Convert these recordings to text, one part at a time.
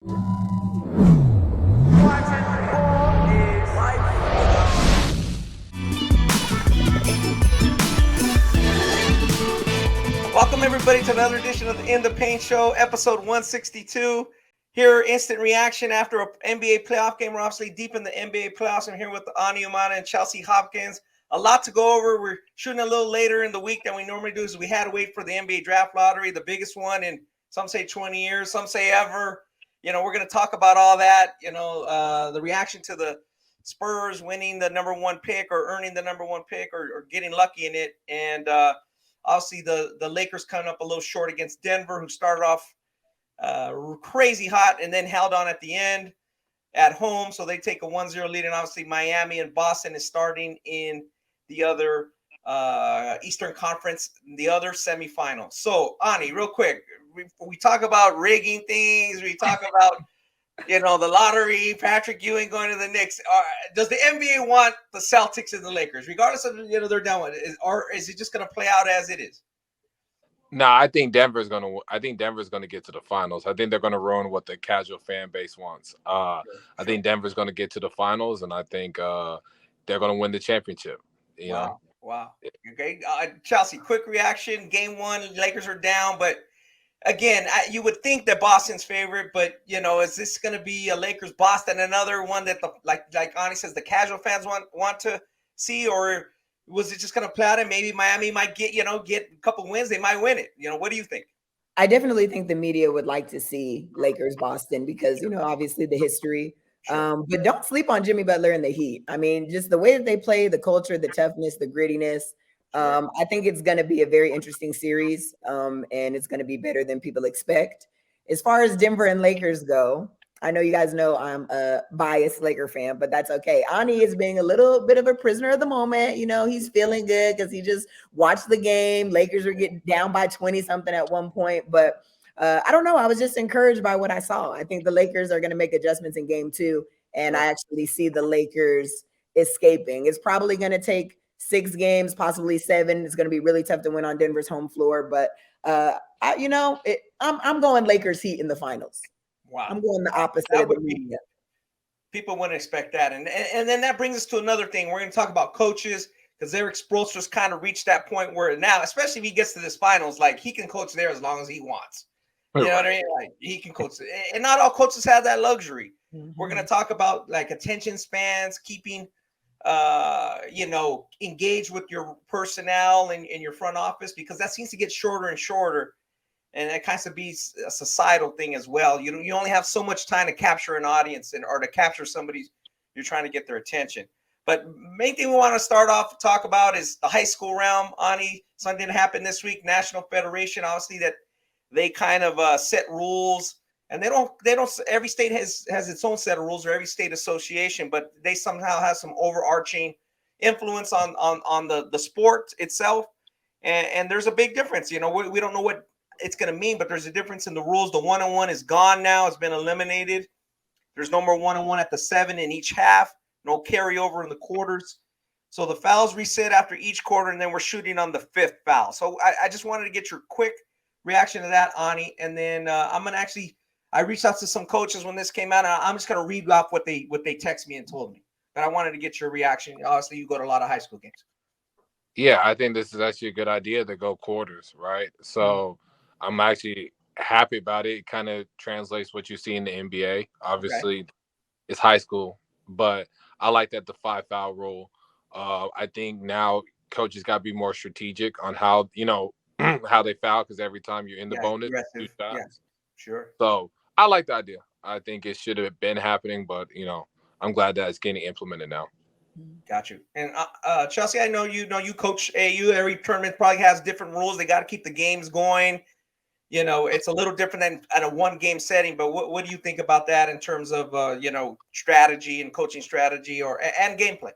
Welcome everybody to another edition of the In the Paint Show, episode 162. Here, instant reaction after an NBA playoff game. We're obviously deep in the NBA playoffs. I'm here with Umana and Chelsea Hopkins. A lot to go over. We're shooting a little later in the week than we normally do, so we had to wait for the NBA draft lottery, the biggest one in some say 20 years, some say ever. We're going to talk about all that. The reaction to the Spurs winning the number one pick or earning the number one pick or getting lucky in it, and obviously the Lakers coming up a little short against Denver, who started off crazy hot and then held on at the end at home. So they take a 1-0 lead. And obviously Miami and Boston is starting in the other Eastern Conference, the other semifinal. So, Ani, real quick, we talk about rigging things. We talk about, the lottery, Patrick Ewing going to the Knicks. Does the NBA want the Celtics and the Lakers, regardless of, they're down with it? Or is it just going to play out as it is? No, I think Denver's gonna get to the finals. I think they're gonna ruin what the casual fan base wants. I think Denver's gonna get to the finals, and I think they're gonna win the championship. Wow. Okay, Chelsea, quick reaction. Game one, Lakers are down, but again, you would think that Boston's favorite, but is this going to be a Lakers Boston, another one that like Ani says, the casual fans want to see, or was it just going to play out and maybe Miami might get a couple wins? They might win it. What do you think? I definitely think the media would like to see Lakers Boston because, obviously the history. Sure. But don't sleep on Jimmy Butler and the Heat. I mean, just the way that they play, the culture, the toughness, the grittiness. I think it's going to be a very interesting series, and it's going to be better than people expect. As far as Denver and Lakers go, I know you guys know I'm a biased Laker fan, but that's okay. Ani is being a little bit of a prisoner of the moment. He's feeling good because he just watched the game. Lakers are getting down by 20-something at one point, but I don't know. I was just encouraged by what I saw. I think the Lakers are going to make adjustments in game two, and I actually see the Lakers escaping. It's probably going to take 6 games, possibly 7. It's going to be really tough to win on Denver's home floor, but I'm going Lakers Heat in the finals. Wow. I'm going the opposite of the media. People wouldn't expect that. And then that brings us to another thing. We're going to talk about coaches because Eric Spoelstra's kind of reached that point where now, especially if he gets to this finals, like he can coach there as long as he wants. You know what I mean? Like he can coach. And not all coaches have that luxury. Mm-hmm. We're going to talk about like attention spans, keeping engaged with your personnel and in your front office, because that seems to get shorter and shorter. And that kind of be a societal thing as well. You only have so much time to capture an audience or to capture somebody you're trying to get their attention. But main thing we want to start off to talk about is the high school realm. Ani, something happened this week. National Federation, obviously, that they kind of set rules, and they don't. Every state has its own set of rules, or every state association, but they somehow have some overarching influence on the sport itself. And there's a big difference. We don't know what it's going to mean, but there's a difference in the rules. The 1-on-1 is gone now. It's been eliminated. There's no more 1-on-1 at the 7 in each half. No carryover in the quarters. So the fouls reset after each quarter, and then we're shooting on the 5th foul. So I just wanted to get your quick reaction to that, Ani. And then I reached out to some coaches when this came out, and I'm just going to read off what they texted me and told me. But I wanted to get your reaction. Obviously, you go to a lot of high school games. Yeah, I think this is actually a good idea to go quarters, right? So I'm actually happy about it. It kind of translates what you see in the NBA. Obviously, It's high school, but I like that the 5-foul rule. I think now coaches got to be more strategic on how how they foul, because every time you're in the bonus, you fouls. Yeah, sure. So I like the idea. I think it should have been happening, but I'm glad that it's getting implemented now. Got you. And Chelsea, I know you coach AU. Every tournament probably has different rules. They got to keep the games going. It's a little different than at a 1-game setting. But what do you think about that in terms of strategy and coaching strategy and gameplay?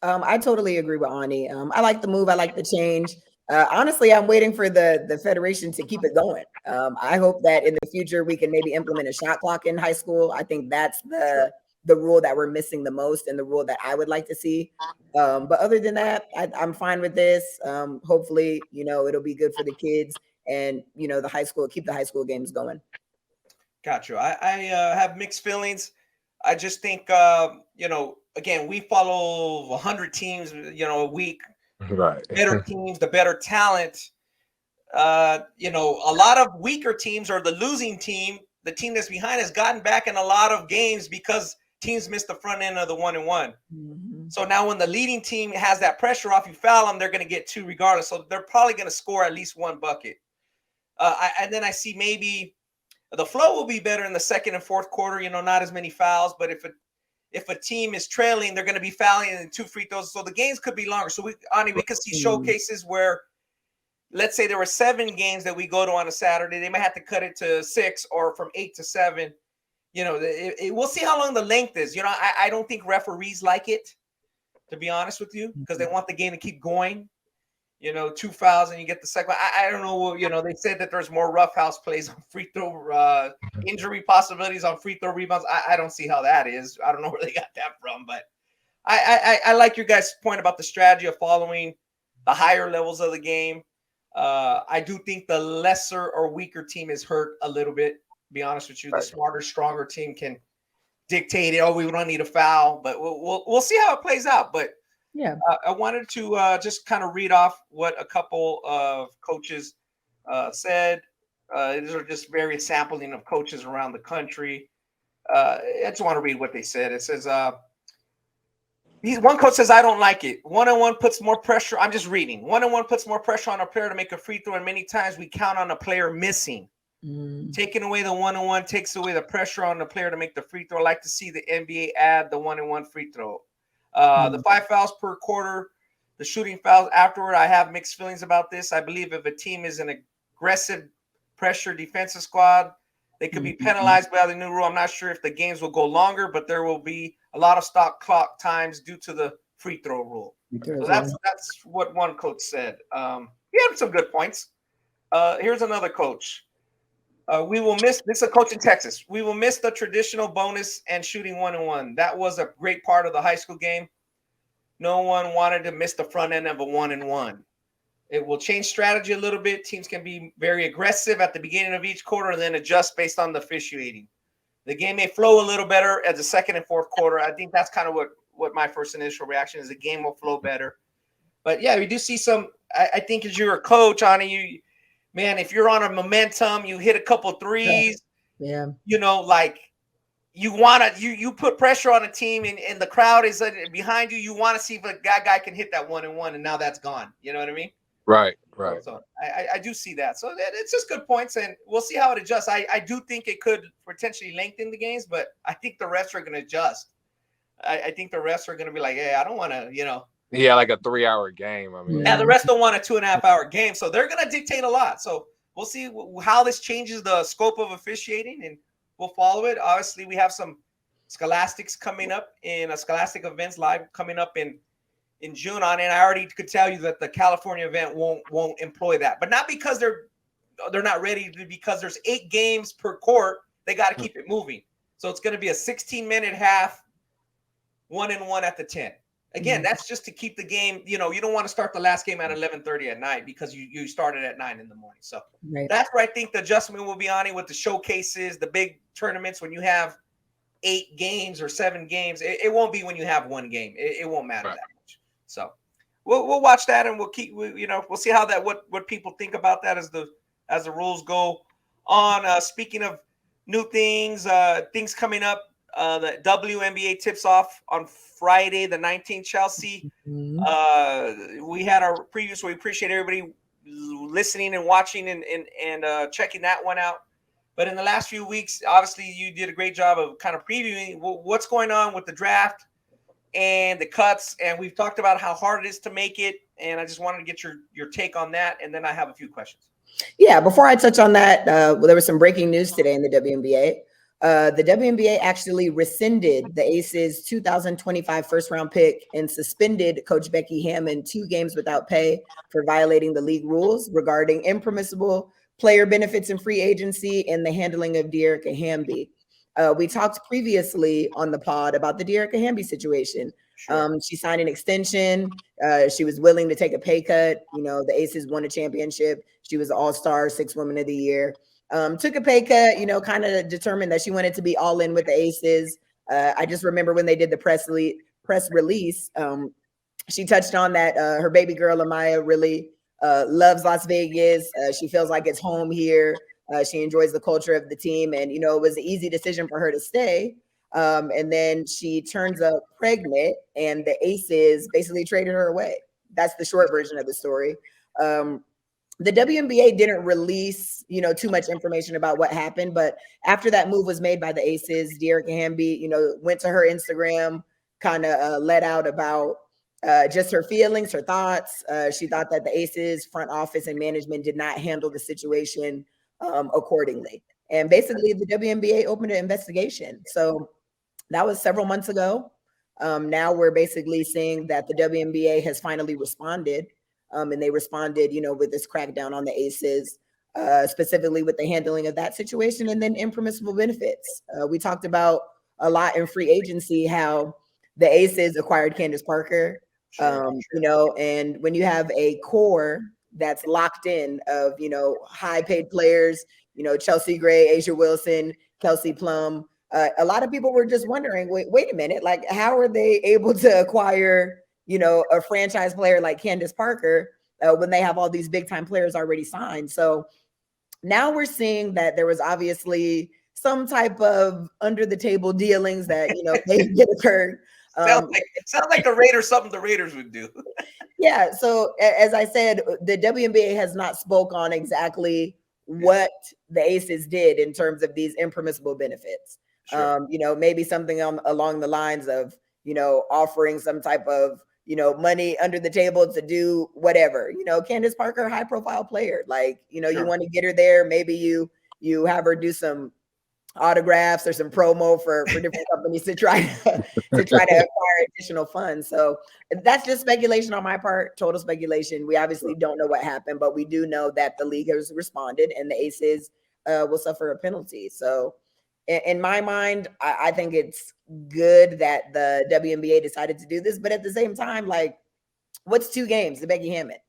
I totally agree with Ani. I like the move. I like the change. Honestly, I'm waiting for the federation to keep it going. I hope that in the future we can maybe implement a shot clock in high school. I think that's the rule that we're missing the most, and the rule that I would like to see. But other than that, I'm fine with this. Hopefully, it'll be good for the kids, and keep the high school games going. Got you. I have mixed feelings. I just think, again, we follow 100 teams, a week. Right. Better teams, the better talent. A lot of weaker teams or the losing team, the team that's behind has gotten back in a lot of games because teams missed the front end of the 1-and-1. Mm-hmm. So now when the leading team has that pressure off, you foul them, they're going to get 2 regardless. So they're probably going to score at least 1 bucket. And then I see maybe the flow will be better in the second and fourth quarter, not as many fouls. But if a team is trailing, they're going to be fouling in 2 free throws. So the games could be longer. So we could see showcases where, let's say there were 7 games that we go to on a Saturday. They might have to cut it to 6 or from 8 to 7. We'll see how long the length is. I don't think referees like it, to be honest with you, because they want the game to keep going. 2 fouls and you get the second. I don't know. They said that there's more roughhouse plays on free throw, injury possibilities on free throw rebounds. I don't see how that is. I don't know where they got that from, but I like your guys' point about the strategy of following the higher levels of the game. I do think the lesser or weaker team is hurt a little bit. To be honest with you, the smarter, stronger team can dictate it. Oh, we don't need a foul, but we'll see how it plays out. But yeah, I wanted to just kind of read off what a couple of coaches said. These are just various sampling of coaches around the country. I just want to read what they said. It says, one coach says, I don't like it. 1-on-1 puts more pressure. I'm just reading. 1-on-1 puts more pressure on a player to make a free throw, and many times we count on a player missing. Taking away the 1-on-1 takes away the pressure on the player to make the free throw. I like to see the NBA add the 1-on-1 free throw. The 5 fouls per quarter, the shooting fouls afterward, I have mixed feelings about this. I believe if a team is an aggressive pressure defensive squad, they could be penalized by the new rule. I'm not sure if the games will go longer, but there will be a lot of stop clock times due to the free throw rule. So that's what one coach said. He had some good points. Here's another coach. We will miss, this is a coach in Texas. We will miss the traditional bonus and shooting 1-on-1. That was a great part of the high school game. No one wanted to miss the front end of a 1-on-1. It will change strategy a little bit. Teams can be very aggressive at the beginning of each quarter and then adjust based on the officiating. The game may flow a little better as the second and fourth quarter. I think that's kind of what my first initial reaction is. The game will flow better. But yeah, we do see some. I think as you're a coach, Ani, man, if you're on a momentum, you hit a couple threes. Yeah. You want to you put pressure on a team, and the crowd is behind you. You want to see if a guy can hit that 1-on-1, and now that's gone. You know what I mean? Right. So I do see that. So it's just good points, and we'll see how it adjusts. I do think it could potentially lengthen the games, but I think the refs are going to adjust. I think the refs are going to be like, hey, I don't want to, Yeah, like a 3-hour game. I mean, yeah, the rest don't want a 2.5-hour game, so they're going to dictate a lot. So we'll see how this changes the scope of officiating, and we'll follow it. Obviously, we have some scholastics coming up in Scholastic Events Live coming up in June on, and I already could tell you that the California event won't employ that, but not because they're not ready, because there's 8 games per court. They got to keep it moving. So it's going to be a 16-minute half, 1-and-1 at the 10. Again, that's just to keep the game. You don't want to start the last game at 11:30 at night because you started at 9 in the morning. So that's where I think the adjustment will be on it with the showcases, the big tournaments. When you have 8 games or 7 games, it won't be when you have 1 game. It won't matter that much. So we'll watch that, and we'll see how that what people think about that as the rules go on. Speaking of new things coming up. The WNBA tips off on Friday, the 19th. Chelsea. We had our preview, so we appreciate everybody listening and watching and checking that one out. But in the last few weeks, obviously, you did a great job of kind of previewing what's going on with the draft and the cuts. And we've talked about how hard it is to make it. And I just wanted to get your take on that. And then I have a few questions. Yeah, before I touch on that, there was some breaking news today in the WNBA. The WNBA actually rescinded the Aces 2025 first-round pick and suspended Coach Becky Hammond 2 games without pay for violating the league rules regarding impermissible player benefits in free agency and the handling of Dearica Hamby. We talked previously on the pod about the Dearica Hamby situation. Sure. She signed an extension. She was willing to take a pay cut. The Aces won a championship. She was All-Star, 6th Woman of the Year. Took a pay cut, kind of determined that she wanted to be all in with the Aces. I just remember when they did the press release, she touched on that her baby girl, Amaya, really loves Las Vegas. She feels like it's home here. She enjoys the culture of the team. And, it was an easy decision for her to stay. And then she turns up pregnant and the Aces basically traded her away. That's the short version of the story. The WNBA didn't release, too much information about what happened, but after that move was made by the Aces, Dearica Hamby, went to her Instagram, kind of let out about just her feelings, her thoughts. She thought that the Aces front office and management did not handle the situation accordingly. And basically the WNBA opened an investigation. So that was several months ago. Now we're basically seeing that the WNBA has finally responded. And they responded, with this crackdown on the Aces, specifically with the handling of that situation, and then impermissible benefits. We talked about a lot in free agency how the Aces acquired Candace Parker, and when you have a core that's locked in of, high paid players, Chelsea Gray, Asia Wilson, Kelsey Plum, a lot of people were just wondering, wait a minute, like, how are they able to acquire a franchise player like Candace Parker when they have all these big time players already signed? So now we're seeing that there was obviously some type of under the table dealings that, they did occur. Sounds like the Raiders, something the Raiders would do. Yeah. So as I said, the WNBA has not spoke on exactly what the Aces did in terms of these impermissible benefits. Sure. Maybe something along the lines of, offering some type of, money under the table to do whatever. Candace Parker, high profile player. Like, sure. You want to get her there. Maybe you have her do some autographs or some promo for different companies to try to acquire additional funds. So that's just speculation on my part, total speculation. We obviously don't know what happened, but we do know that the league has responded and the Aces will suffer a penalty. So in my mind, I think it's good that the WNBA decided to do this, but at the same time, like, what's 2 games to Becky Hammond?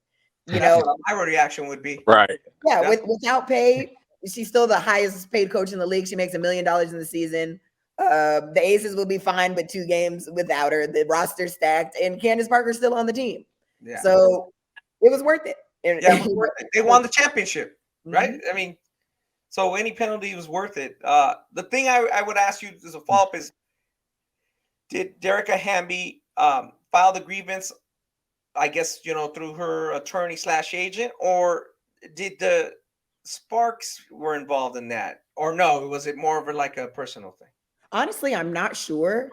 That's what my reaction would be. Right. Yeah, without pay, she's still the highest paid coach in the league. She makes $1 million in the season. The Aces will be fine with 2 games without her. The roster's stacked, and Candace Parker's still on the team. Yeah. So it was worth it. It was worth it. They won the championship, right? Mm-hmm. I mean, so any penalty was worth it. The thing I would ask you as a follow-up is, did Dearica Hamby file the grievance, I guess, through her attorney / agent, or did the Sparks were involved in that? Or no, was it more of like a personal thing? Honestly, I'm not sure.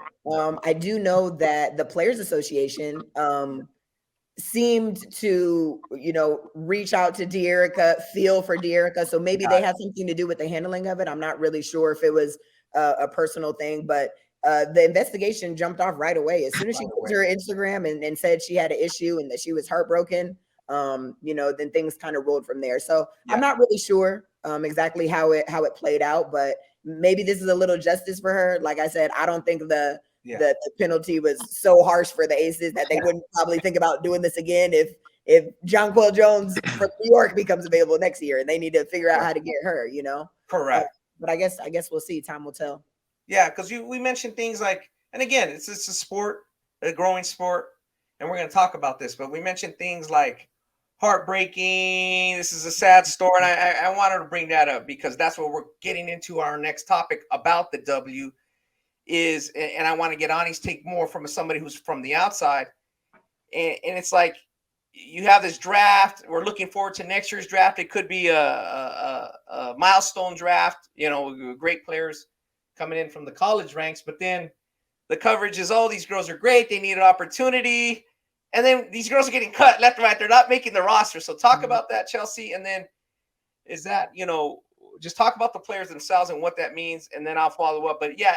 I do know that the Players Association seemed to, reach out to Dearica, feel for Dearica. So maybe they had something to do with the handling of it. I'm not really sure if it was a personal thing, but the investigation jumped off right away. As soon as she went to her Instagram and said she had an issue and that she was heartbroken, then things kind of rolled from there. So I'm not really sure exactly how it played out, but maybe this is a little justice for her. Like I said, I don't think the penalty was so harsh for the Aces that they wouldn't probably think about doing this again if Jonquel Jones from New York becomes available next year and they need to figure out how to get her, Correct. But I guess we'll see. Time will tell. Yeah, because we mentioned things like, and again, it's a sport, a growing sport, and we're going to talk about this, but we mentioned things like heartbreaking. This is a sad story, and I wanted to bring that up because that's what we're getting into our next topic about the W is, and I want to get Ani's take more from somebody who's from the outside, and it's like you have this draft. We're looking forward to next year's draft. It could be a milestone draft, great players coming in from the college ranks, but then the coverage is, oh, these girls are great. They need an opportunity. And then these girls are getting cut left and right. They're not making the roster. So talk about that, Chelsea. And then is that, just talk about the players themselves and what that means. And then I'll follow up. But yeah,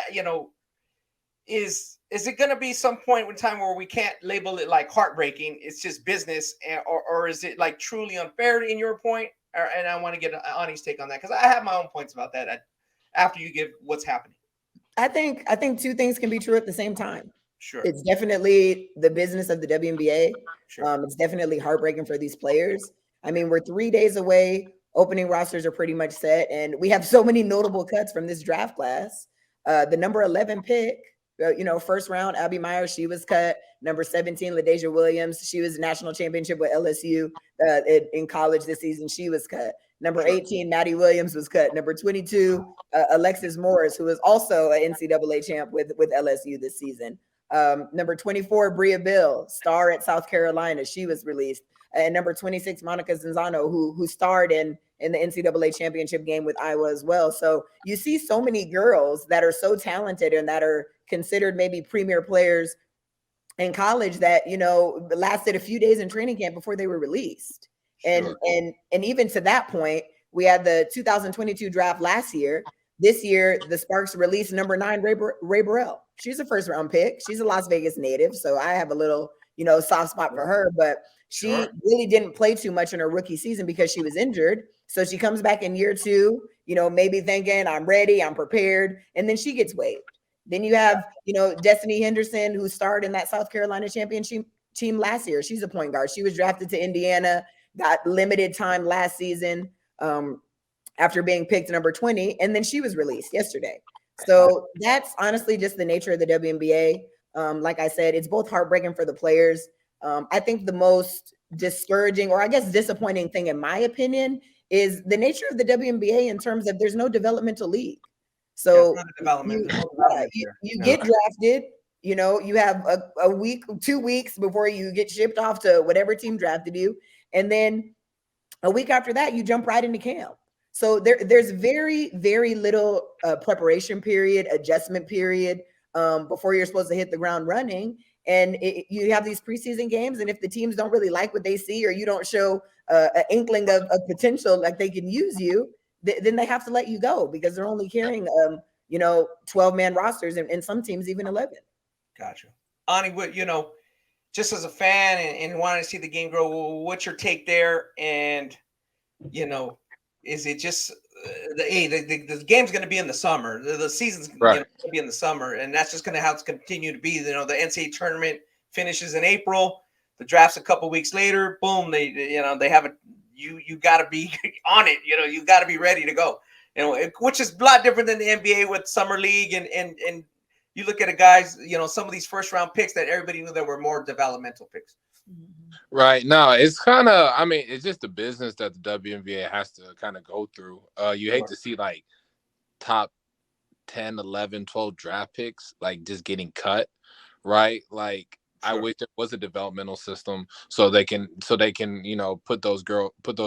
is it going to be some point in time where we can't label it like heartbreaking? It's just business, or is it like truly unfair in your point? And I want to get Ani's take on that because I have my own points about that after you give what's happening. I think 2 things can be true at the same time. Sure. It's definitely the business of the WNBA. Sure. It's definitely heartbreaking for these players. I mean, we're 3 days away Opening rosters are pretty much set, and we have so many notable cuts from this draft class. The number 11 pick, first round, Abby Meyer, she was cut. Number 17, LaDasia Williams, she was national championship with LSU in college this season. She was cut. Number 18, Maddie Williams was cut. Number 22, Alexis Morris, who was also an NCAA champ with LSU this season. Number 24, Bria Bill, star at South Carolina. She was released. And number 26, Monica Zanzano, who starred in the NCAA championship game with Iowa as well. So you see so many girls that are so talented and that are considered maybe premier players in college that, lasted a few days in training camp before they were released. Sure. And even to that point, we had the 2022 draft last year. This year, the Sparks released number 9, Ray Burrell. She's a first round pick. She's a Las Vegas native. So I have a little, soft spot for her, but she really didn't play too much in her rookie season because she was injured. So she comes back in year 2, maybe thinking I'm ready, I'm prepared. And then she gets waived. Then you have, Destiny Henderson, who starred in that South Carolina championship team last year. She's a point guard. She was drafted to Indiana, got limited time last season after being picked number 20. And then she was released yesterday. So that's honestly just the nature of the WNBA. Like I said, it's both heartbreaking for the players. I think the most discouraging, or I guess disappointing thing, in my opinion, is the nature of the WNBA in terms of there's no developmental league. So you get drafted, you have a week, 2 weeks before you get shipped off to whatever team drafted you. And then a week after that, you jump right into camp. So there's very, very little preparation period, adjustment period before you're supposed to hit the ground running. And you have these preseason games, and if the teams don't really like what they see, or you don't show an inkling of potential, like they can use you, then they have to let you go because they're only carrying 12-man rosters, and some teams even 11. Gotcha. Ani, what, just as a fan and wanting to see the game grow, what's your take there? And is it just the game's going to be in the summer? The season's going to be in the summer, and that's just going to have to continue to be. The NCAA tournament finishes in April. The draft's a couple weeks later. Boom, they have a you got to be on it. You got to be ready to go. Which is a lot different than the NBA with summer league and you look at guys. Some of these first round picks that everybody knew that were more developmental picks. Right. No, it's kind of, it's just the business that the WNBA has to kind of go through. You hate to see like top 10, 11, 12 draft picks, like just getting cut. Right. Like I wish there was a developmental system so they can, put those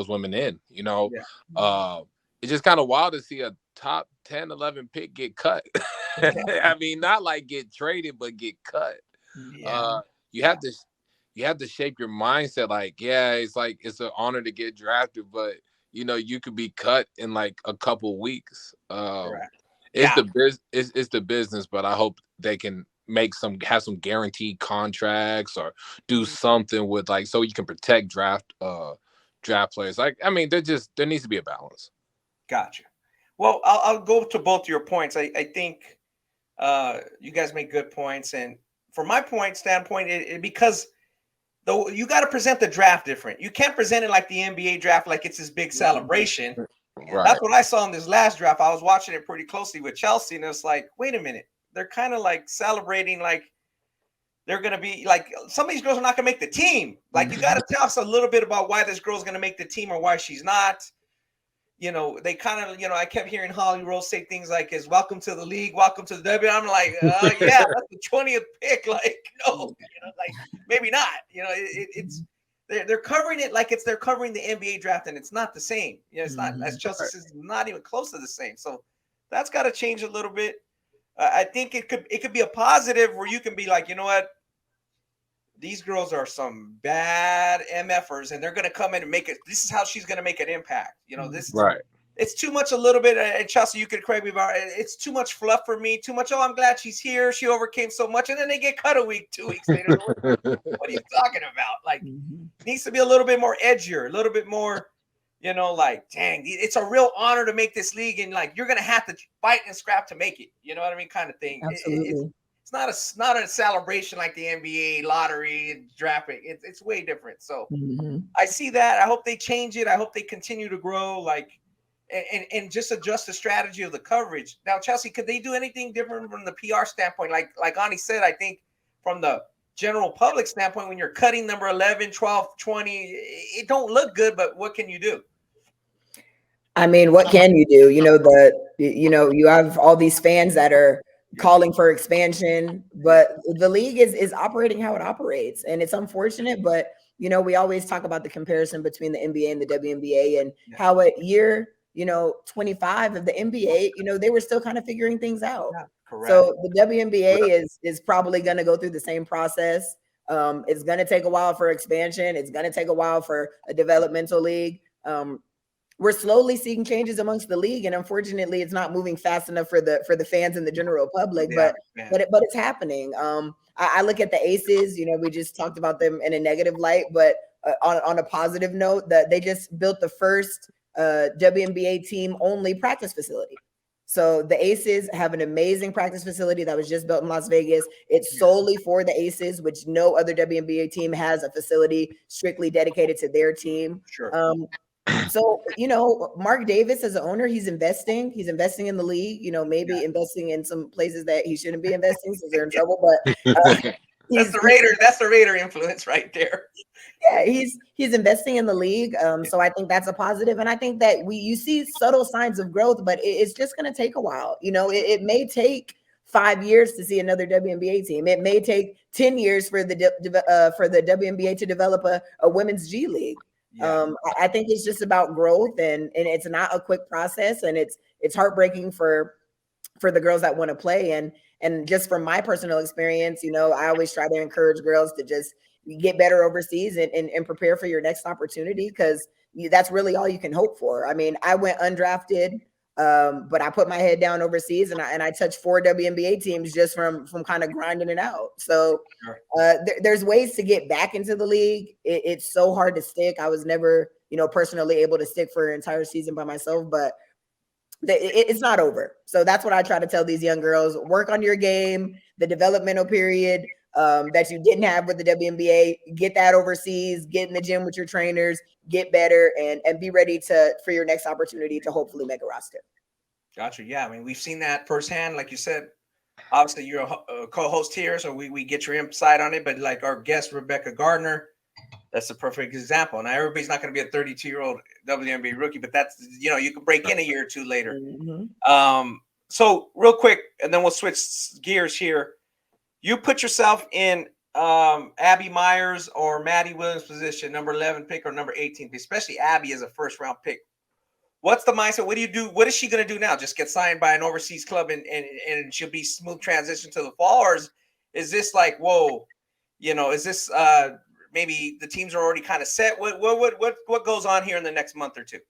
women in, it's just kind of wild to see a top 10, 11 pick get cut. Not like get traded, but get cut. You have to shape your mindset. Like, it's an honor to get drafted, but you could be cut in like a couple weeks. It's the business, but I hope they can have some guaranteed contracts or do something with so you can protect draft players. There needs to be a balance. Gotcha. Well, I'll go to both your points. I think you guys make good points, and from my standpoint, because though you got to present the draft different. You can't present it like the NBA draft, like it's this big celebration. Right. That's what I saw in this last draft. I was watching it pretty closely with Chelsea, and it's like, wait a minute, they're kind of like celebrating like they're going to be like some of these girls are not going to make the team. Like you got to tell us a little bit about why this girl's going to make the team or why she's not. They kind of, I kept hearing Holly Rose say things like, "Is welcome to the league, welcome to the W." I'm like, yeah, that's the 20th pick. Like, no, maybe not. It's they're covering it like they're covering the NBA draft, and it's not the same. It's not, as Chelsea says, not even close to the same. So that's got to change a little bit. I think it could be a positive where you can be like, you know what? These girls are some bad MFers, and they're going to come in and make it. This is how she's going to make an impact. This right. It's too much a little bit. And Chelsea, you could correct me about it. It's too much fluff for me. Too much. Oh, I'm glad she's here. She overcame so much. And then they get cut a week, 2 weeks later. What are you talking about? Like, needs to be a little bit more edgier, a little bit more, dang, it's a real honor to make this league. And like, you're going to have to fight and scrap to make it. You know what I mean? Kind of thing. Absolutely. it's not a celebration like the NBA lottery draft pick. It's way different. So I see that. I hope they change it. I hope they continue to grow, like, and just adjust the strategy of the coverage. Now, Chelsea, could they do anything different from the PR standpoint? Like Ani said, I think from the general public standpoint, when you're cutting number 11, 12, 20, it don't look good, but what can you do? I mean, what can you do? You have all these fans that are calling for expansion, but the league is operating how it operates, and it's unfortunate. But we always talk about the comparison between the NBA and the WNBA, and how at year 25 of the NBA, they were still kind of figuring things out. Yeah, correct. So the WNBA is probably going to go through the same process. It's going to take a while for expansion. It's going to take a while for a developmental league. We're slowly seeing changes amongst the league, and unfortunately, it's not moving fast enough for the fans and the general public. But it's happening. I look at the Aces. We just talked about them in a negative light, but on a positive note, that they just built the first WNBA team only practice facility. So the Aces have an amazing practice facility that was just built in Las Vegas. It's solely for the Aces, which no other WNBA team has a facility strictly dedicated to their team. Sure. So, Mark Davis as an owner, he's investing in the league, maybe investing in some places that he shouldn't be investing since they're in trouble. But that's the Raider influence right there. Yeah, he's investing in the league. So I think that's a positive. And I think that you see subtle signs of growth, but it's just going to take a while. It may take 5 years to see another WNBA team. It may take 10 years for the WNBA to develop a women's G League. Yeah. I think it's just about growth, and it's not a quick process, and it's heartbreaking for the girls that want to play. And just from my personal experience, I always try to encourage girls to just get better overseas and prepare for your next opportunity, because that's really all you can hope for. I mean, I went undrafted, but I put my head down overseas, and I touched 4 WNBA teams just from kind of grinding it out. So there's ways to get back into the league. It's so hard to stick. I was never, personally able to stick for an entire season by myself, but it's not over. So that's what I try to tell these young girls: work on your game, the developmental period that you didn't have with the WNBA, get that overseas, get in the gym with your trainers, get better, and be ready for your next opportunity to hopefully make a roster. Gotcha. Yeah. I mean, we've seen that firsthand. Like you said, obviously you're a co-host here, so we get your insight on it. But like our guest, Rebecca Gardner, that's a perfect example. Now, everybody's not going to be a 32-year-old WNBA rookie, but that's, you can break in a year or two later. Mm-hmm. So real quick, and then we'll switch gears here. You put yourself in Abby Myers or Maddie Williams' position, number 11 pick or number 18 pick, especially Abby as a first-round pick. What's the mindset? What do you do? What is she going to do now? Just get signed by an overseas club and she'll be smooth transition to the fall? Or is this like, whoa, is this maybe the teams are already kind of set? What goes on here in the next month or two?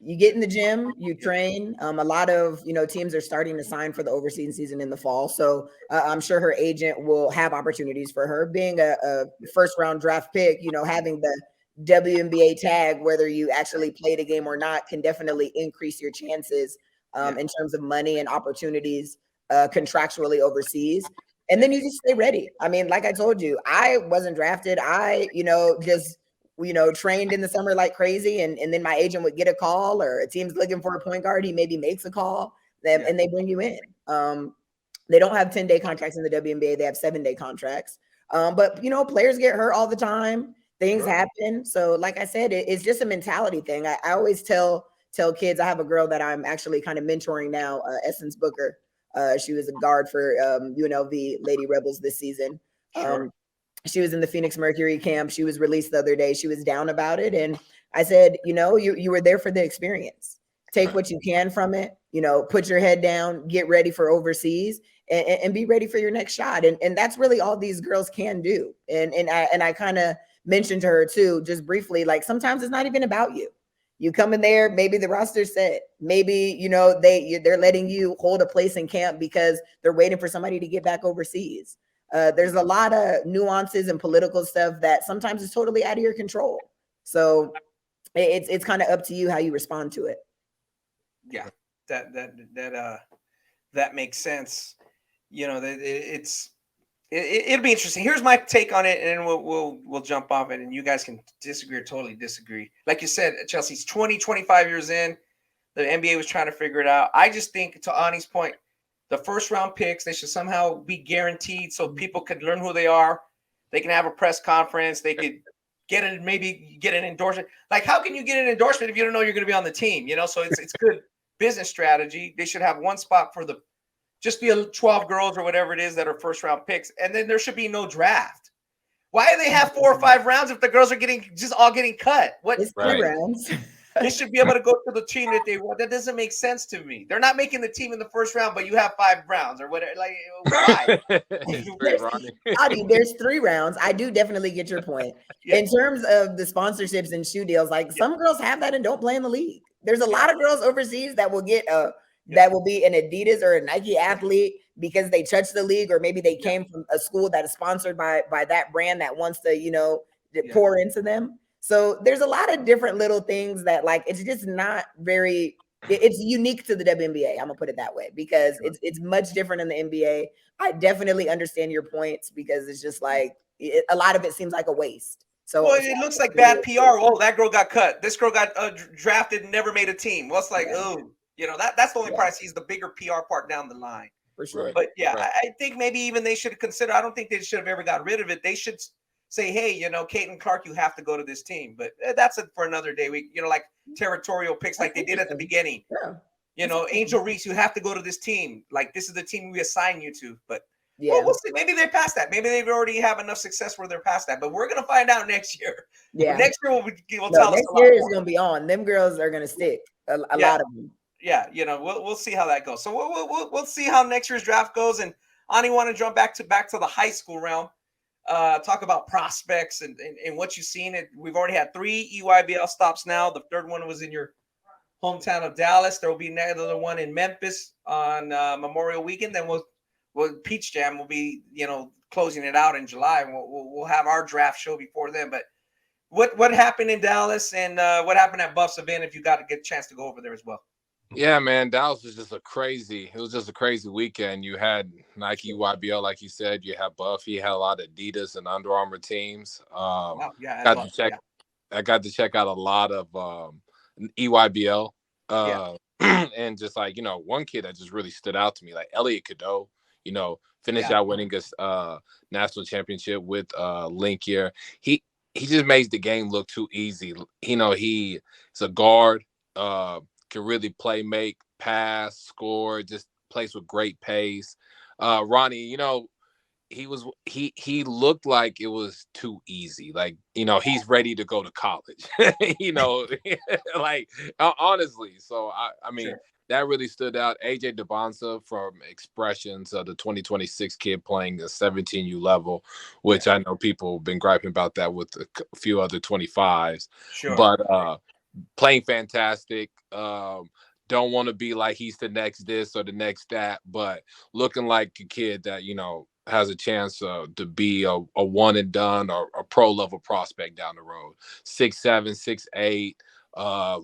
You get in the gym, you train. A lot of, teams are starting to sign for the overseas season in the fall. So I'm sure her agent will have opportunities for her. Being a first round draft pick, having the WNBA tag, whether you actually played a game or not, can definitely increase your chances in terms of money and opportunities contractually overseas. And then you just stay ready. I mean, like I told you, I wasn't drafted. I, just trained in the summer like crazy. And then my agent would get a call, or a team's looking for a point guard. He maybe makes a call, and they bring you in. They don't have 10-day contracts in the WNBA. They have 7-day contracts. But, players get hurt all the time. Things happen. So like I said, it's just a mentality thing. I always tell kids, I have a girl that I'm actually kind of mentoring now, Essence Booker. She was a guard for UNLV Lady Rebels this season. She was in the Phoenix Mercury camp. She was released the other day. She was down about it. And I said, you were there for the experience. Take what you can from it, put your head down, get ready for overseas, and be ready for your next shot. And that's really all these girls can do. And I kind of mentioned to her too, just briefly, like, sometimes it's not even about you. You come in there, maybe the roster's set. Maybe, they're letting you hold a place in camp because they're waiting for somebody to get back overseas. There's a lot of nuances and political stuff that sometimes is totally out of your control. So it's kind of up to you how you respond to it. Yeah, that makes sense. it'll be interesting. Here's my take on it, and then we'll jump off it, and you guys can disagree or totally disagree. Like you said, Chelsea's 25 years in. The NBA was trying to figure it out. I just think, to Ani's point, the first round picks, they should somehow be guaranteed so people could learn who they are. They can have a press conference. They could maybe get an endorsement. Like, how can you get an endorsement if you don't know you're going to be on the team? So it's good business strategy. They should have one spot for just be 12 girls or whatever it is that are first round picks. And then there should be no draft. Why do they have 4 or 5 rounds if the girls are all getting cut? It's 3 rounds. They should be able to go to the team that they want. That doesn't make sense to me. They're not making the team in the first round, but you have 5 rounds or whatever. Like, why? There's 3 rounds. I do definitely get your point. Yeah. In terms of the sponsorships and shoe deals, like some girls have that and don't play in the league. There's a lot of girls overseas that will get that will be an Adidas or a Nike athlete because they touched the league, or maybe they came from a school that is sponsored by that brand that wants to, pour into them. So there's a lot of different little things that, like, it's just not very, it's unique to the WNBA. I'm gonna put it that way, because it's much different in the NBA. I definitely understand your points, because it's just like a lot of it seems like a waste. So it looks like bad PR. Oh, that girl got cut. This girl got drafted and never made a team. Well, it's like, that's the only part I see is the bigger PR part down the line. For sure. But I think maybe even they should consider. I don't think they should have ever got rid of it. They should say, hey, Caitlin Clark, you have to go to this team. But that's it for another day. We, like territorial picks, like they did at the beginning. Yeah. Angel Reese, you have to go to this team. Like, this is the team we assign you to. But we'll see. Maybe they're past that. Maybe they've already have enough success where they're past that. But we're gonna find out next year. Yeah. Next year we'll tell us. Next year is gonna be on. Them girls are gonna stick. A lot of them. Yeah, we'll see how that goes. So we'll see how next year's draft goes. And Ani, want to jump back to the high school realm. Talk about prospects and what you've seen. We've already had 3 EYBL stops now. The third one was in your hometown of Dallas. There will be another one in Memphis on Memorial Weekend. Then we'll Peach Jam will be closing it out in July. We'll have our draft show before then. But what happened in Dallas and what happened at Buff's event? If you got to get a chance to go over there as well. Yeah, man, Dallas was just a crazy weekend. You had Nike YBL, like you said. You had Buff. You had a lot of Adidas and Under Armour teams. I got to check out a lot of EYBL. And just like, one kid that just really stood out to me, like Elliot Cadeau, finished out winning a national championship with Link here. He just makes the game look too easy. He's a guard. Can really play, make, pass, score, just plays with great pace. Ronnie, he looked like it was too easy. Like, he's ready to go to college, like, honestly. So, I mean, that really stood out. AJ Dybantsa from Expressions, the 2026 kid playing the 17U level, which I know people have been griping about that with a few other 25s. Sure. But, playing fantastic. Don't want to be like he's the next this or the next that, but looking like a kid that has a chance to be a one and done or a pro level prospect down the road. 6'7", 6'8",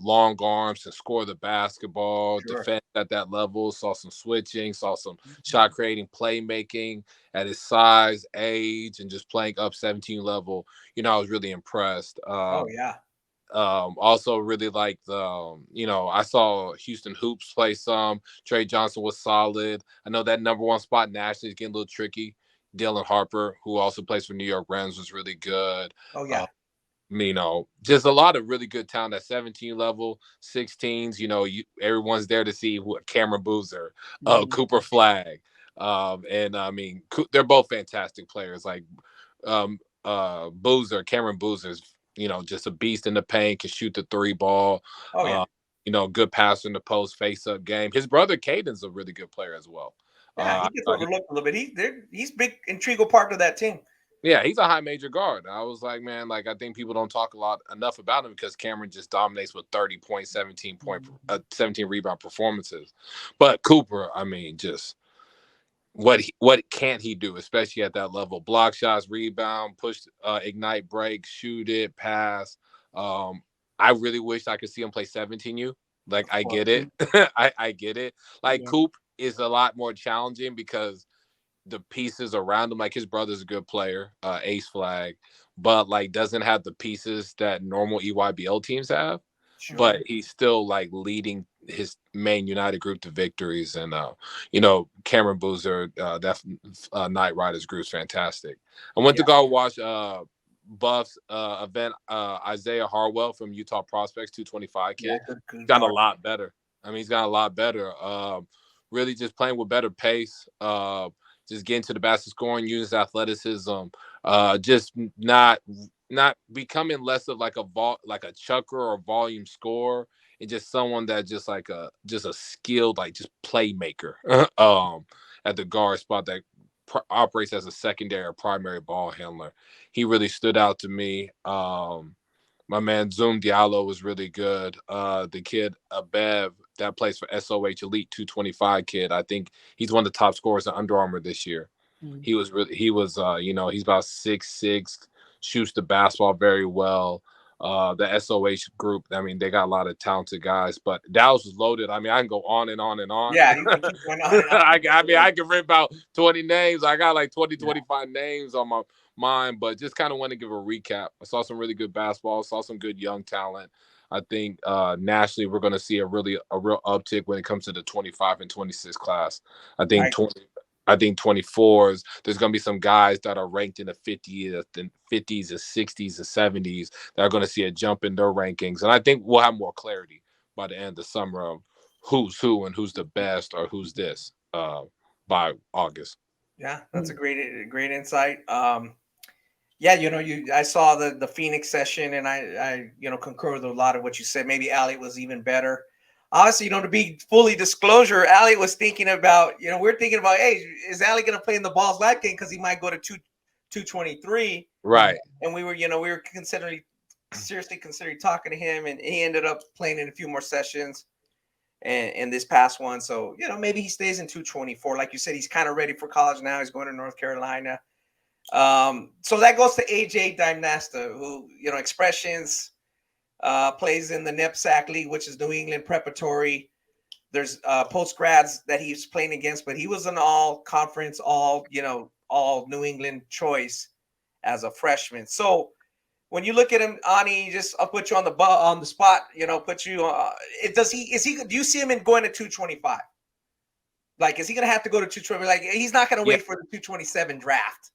long arms, and score the basketball, defend at that level. Saw some switching, saw some shot creating, playmaking at his size, age, and just playing up 17 level. I was really impressed. Also really like I saw Houston Hoops play some. Trey Johnson was solid. I know that number 1 spot nationally is getting a little tricky. Dylan Harper, who also plays for New York Rams, was really good. Just a lot of really good talent at 17 level, 16s. Everyone's there to see what Cameron Boozer, Cooper Flagg. And I mean, they're both fantastic players. Like Cameron Boozer's just a beast in the paint, can shoot the 3 ball. Good passer in the post, face-up game. His brother Caden's a really good player as well. He gets overlooked a little bit. He's big, integral part of that team. Yeah, he's a high major guard. I was like, man, I think people don't talk enough about him because Cameron just dominates with 30 point, 17 rebound performances. But Cooper, I mean, just what can't he do, especially at that level? Block shots, rebound, push, ignite, break, shoot it, pass. I really wish I could see him play 17U. I get it. I get it. Coop is a lot more challenging because the pieces around him. Like his brother's a good player, ace flag, but like doesn't have the pieces that normal EYBL teams have. Sure. But he's still like leading his main United group to victories. And Cameron Boozer, that Night Riders group's fantastic. I went to go watch Buff's event. Isaiah Harwell from Utah Prospects, 225 kid, good got a lot better. I mean, he's got a lot better. Really just playing with better pace. Just getting to the basket, scoring, using his athleticism. Just not becoming less of like a chucker or volume scorer, and just someone that just a skilled like just playmaker at the guard spot that operates as a secondary or primary ball handler. He really stood out to me. My man Zoom Diallo was really good. The kid Bev that plays for SOH Elite 225 kid. I think he's one of the top scorers in Under Armour this year. He was he's about 6'6", shoots the basketball very well. The SOH group, I mean, they got a lot of talented guys, but Dallas was loaded. I mean, I can go on and on and on. Yeah, you can keep going on and on. I can rip out 20 names. I got like 25 names on my mind, but just kind of want to give a recap. I saw some really good basketball, saw some good young talent. I think nationally we're going to see a real uptick when it comes to the 25 and 26 class. I think 24s, there's going to be some guys that are ranked in the 50s, the 50s, the 60s, the 70s that are going to see a jump in their rankings. And I think we'll have more clarity by the end of the summer of who's who and who's the best or who's this by August. Yeah, that's a great insight. I saw the Phoenix session, and I concur with a lot of what you said. Maybe Allie was even better. Obviously, to be fully disclosure, Allie was thinking about, we're thinking about, hey, is Allie going to play in the Ballislife game because he might go to 223, right? And we were seriously considering talking to him, and he ended up playing in a few more sessions, and this past one. So maybe he stays in 224, like you said. He's kind of ready for college now. He's going to North Carolina. So that goes to AJ Dybantsa, who Expressions. Plays in the NEPSAC League, which is New England Preparatory. There's post grads that he's playing against, but he was an all conference, all New England choice as a freshman. So when you look at him, Ani, I'll put you on the spot. Put you. Do you see him in going to 225? Like, is he going to have to go to 220? Like, he's not going to wait for the 227 draft.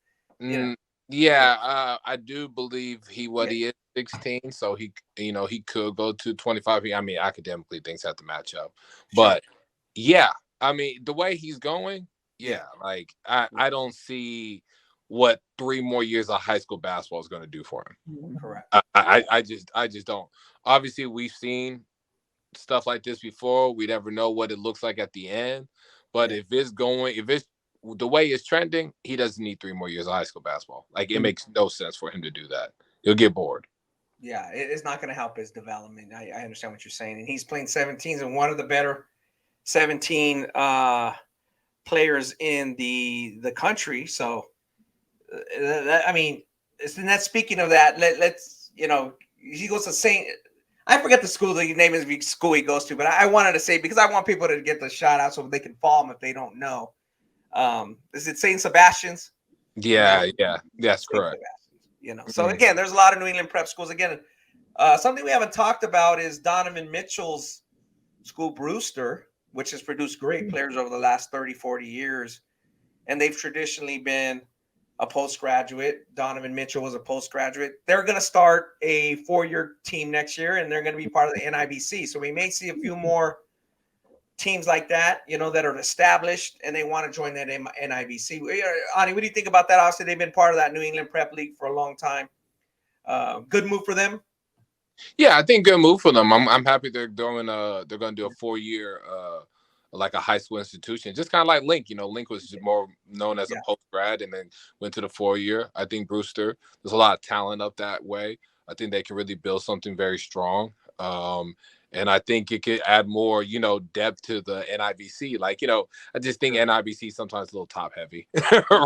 Yeah, I do believe he is 16, so he could go to 25. I mean, academically things have to match up, but yeah, I mean the way he's going, like I don't see what 3 more years of high school basketball is going to do for him. Correct. I just don't. Obviously, we've seen stuff like this before. We never know what it looks like at the end, but if it's the way it's trending, he doesn't need 3 more years of high school basketball. Like, it makes no sense for him to do that. He'll get bored. Yeah, it's not going to help his development. I understand what you're saying. And he's playing 17s and one of the better 17 players in the country. So, speaking of that, let's, he goes to St. I forget the name of the school he goes to, but I wanted to say, because I want people to get the shout out so they can follow him if they don't know. Is it St. Sebastian's? Yeah, that's correct. So again, there's a lot of New England prep schools. Again, something we haven't talked about is Donovan Mitchell's school, Brewster, which has produced great players over the last 30, 40 years. And they've traditionally been a postgraduate. Donovan Mitchell was a postgraduate. They're going to start a 4-year team next year, and they're going to be part of the NIBC. So we may see a few more teams like that, that are established and they want to join that NIBC. Ani, what do you think about that? Obviously, they've been part of that New England Prep League for a long time. Good move for them. Yeah, I think good move for them. I'm happy they're going to do a 4-year like a high school institution, just kind of like Link. Link was more known as a post grad and then went to the 4-year. I think Brewster, there's a lot of talent up that way. I think they can really build something very strong. And I think it could add more, depth to the NIBC. Like, I just think NIBC sometimes a little top heavy,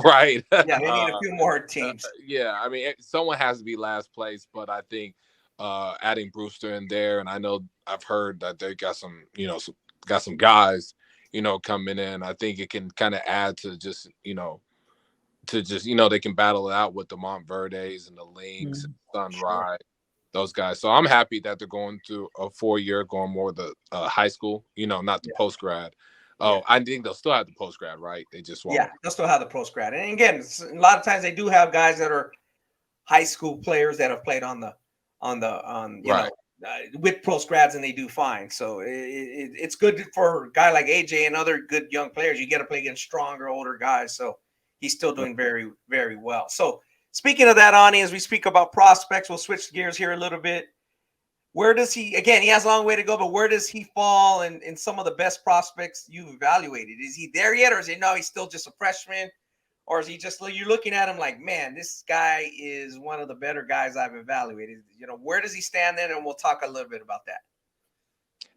right? Yeah, they need a few more teams. Yeah, I mean, someone has to be last place, but I think adding Brewster in there, and I know I've heard that they got some, some guys, coming in. I think it can kind of add to just, to just, they can battle it out with the Montverdes and the Lynx and Sunrise, those guys. So I'm happy that they're going through a 4-year, going more the high school, not the post grad. Oh, I think they'll still have the post grad, right? They just won't. Yeah, they'll still have the post grad. And again, a lot of times they do have guys that are high school players that have played on with post grads, and they do fine. So it's good for a guy like AJ and other good young players. You get to play against stronger, older guys. So he's still doing very, very well. So speaking of that, Ani, as we speak about prospects, we'll switch gears here a little bit. Where does he, again, he has a long way to go, but where does he fall in some of the best prospects you've evaluated? Is he there yet, or is he, no, he's still just a freshman? Or is he just, you're looking at him like, man, this guy is one of the better guys I've evaluated? Where does he stand then? And we'll talk a little bit about that.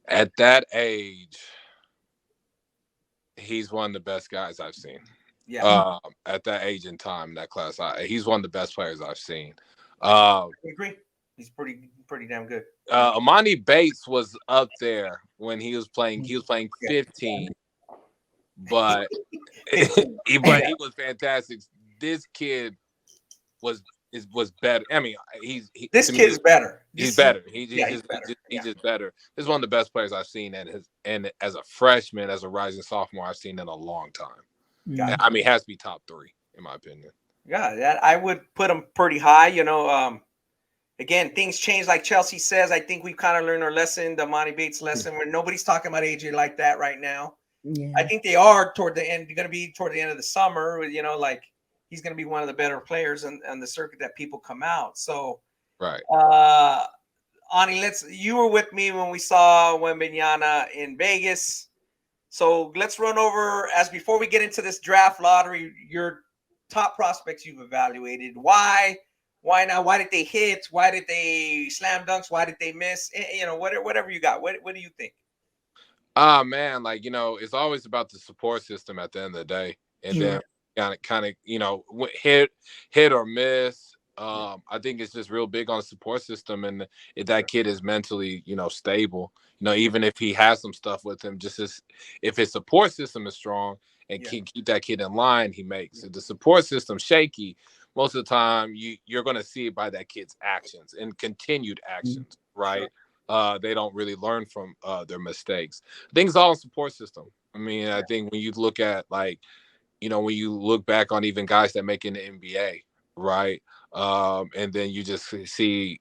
At that age, he's one of the best guys I've seen. Yeah. At that age and time, that class, he's one of the best players I've seen. I agree. He's pretty damn good. Amani Bates was up there when he was playing. He was playing 15, but he was fantastic. This kid was better. I mean, this kid is better. He's better. He's just better. This is one of the best players I've seen, and as a freshman, as a rising sophomore, I've seen in a long time. Gotcha. I mean, it has to be top 3 in my opinion. Yeah, I would put him pretty high. Again, things change, like Chelsea says. I think we've kind of learned our lesson, the Monty Bates lesson, where nobody's talking about AJ like that right now. Yeah. I think they are toward the end. They're going to be toward the end of the summer. Like he's going to be one of the better players on the circuit that people come out. So, right. Ani, you were with me when we saw Wembanyama in Vegas. So let's run over, as before we get into this draft lottery, your top prospects you've evaluated. Why now? Why did they hit? Why did they slam dunks? Why did they miss? Whatever you got. What do you think? Man, it's always about the support system at the end of the day, and then kind of hit or miss. I think it's just real big on the support system, and if that kid is mentally, stable, even if he has some stuff with him, if his support system is strong and can keep that kid in line, he makes. If the support system shaky, most of the time you're going to see it by that kid's actions and continued actions, right? They don't really learn from their mistakes. Things all in support system. I mean, I think when you look at when you look back on even guys that make it in the NBA, right? And then you just see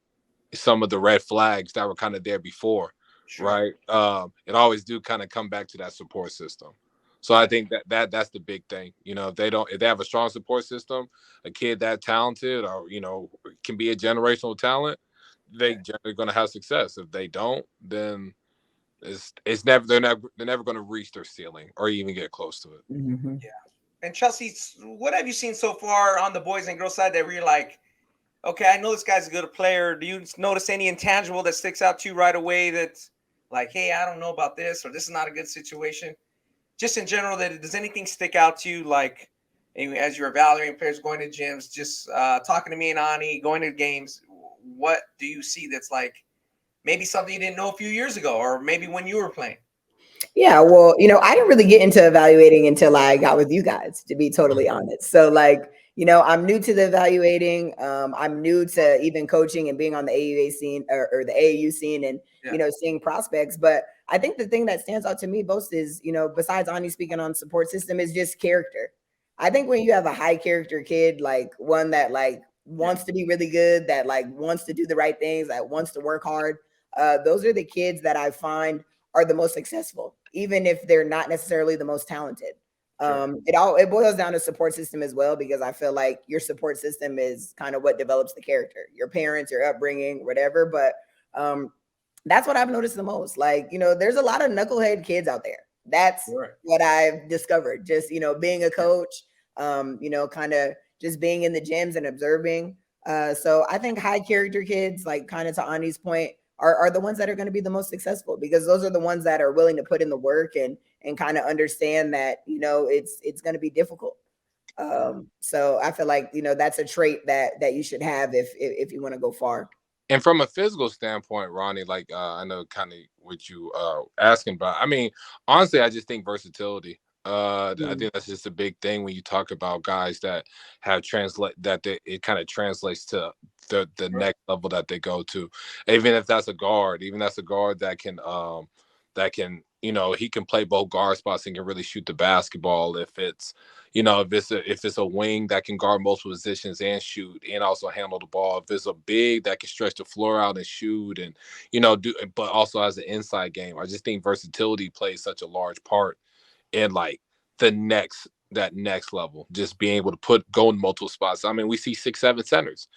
some of the red flags that were kind of there before, right? It always do kind of come back to that support system. So I think that's the big thing. If they have a strong support system, a kid that talented or can be a generational talent, they're generally going to have success. If they don't, then they're never going to reach their ceiling or even get close to it. Mm-hmm. Yeah. And Chelsea, what have you seen so far on the boys and girls side that where you're like, okay, I know this guy's a good player. Do you notice any intangible that sticks out to you right away that's like, hey, I don't know about this, or this is not a good situation? Just in general, does anything stick out to you, like as you're evaluating players, going to gyms, just talking to me and Ani, going to games? What do you see that's like maybe something you didn't know a few years ago, or maybe when you were playing? Yeah, well, I didn't really get into evaluating until I got with you guys, to be totally honest. So I'm new to the evaluating. I'm new to even coaching and being on the AUA scene or the AAU scene and, seeing prospects. But I think the thing that stands out to me most is, besides Ani speaking on support system, is just character. I think when you have a high character kid, like one that wants to be really good, that wants to do the right things, that wants to work hard. Those are the kids that I find are the most successful, even if they're not necessarily the most talented. It boils down to support system as well, because I feel like your support system is kind of what develops the character, your parents, your upbringing, whatever. But that's what I've noticed the most. There's a lot of knucklehead kids out there. That's what I've discovered. Just, being a coach, kind of just being in the gyms and observing. So I think high character kids, kind of to Ani's point, are the ones that are going to be the most successful, because those are the ones that are willing to put in the work and kind of understand that, it's going to be difficult. So I feel like, that's a trait that you should have if you want to go far. And from a physical standpoint, Ronnie, I know kind of what you asking about. I mean, honestly, I just think versatility. I think that's just a big thing when you talk about guys that have it kind of translates to the next level that they go to. Even if that's a guard, that can, he can play both guard spots and can really shoot the basketball. If it's, if it's a wing that can guard multiple positions and shoot and also handle the ball. If it's a big that can stretch the floor out and shoot and, but also has an inside game. I just think versatility plays such a large part in like that next level, just being able to go in multiple spots. I mean, we see 6'7" centers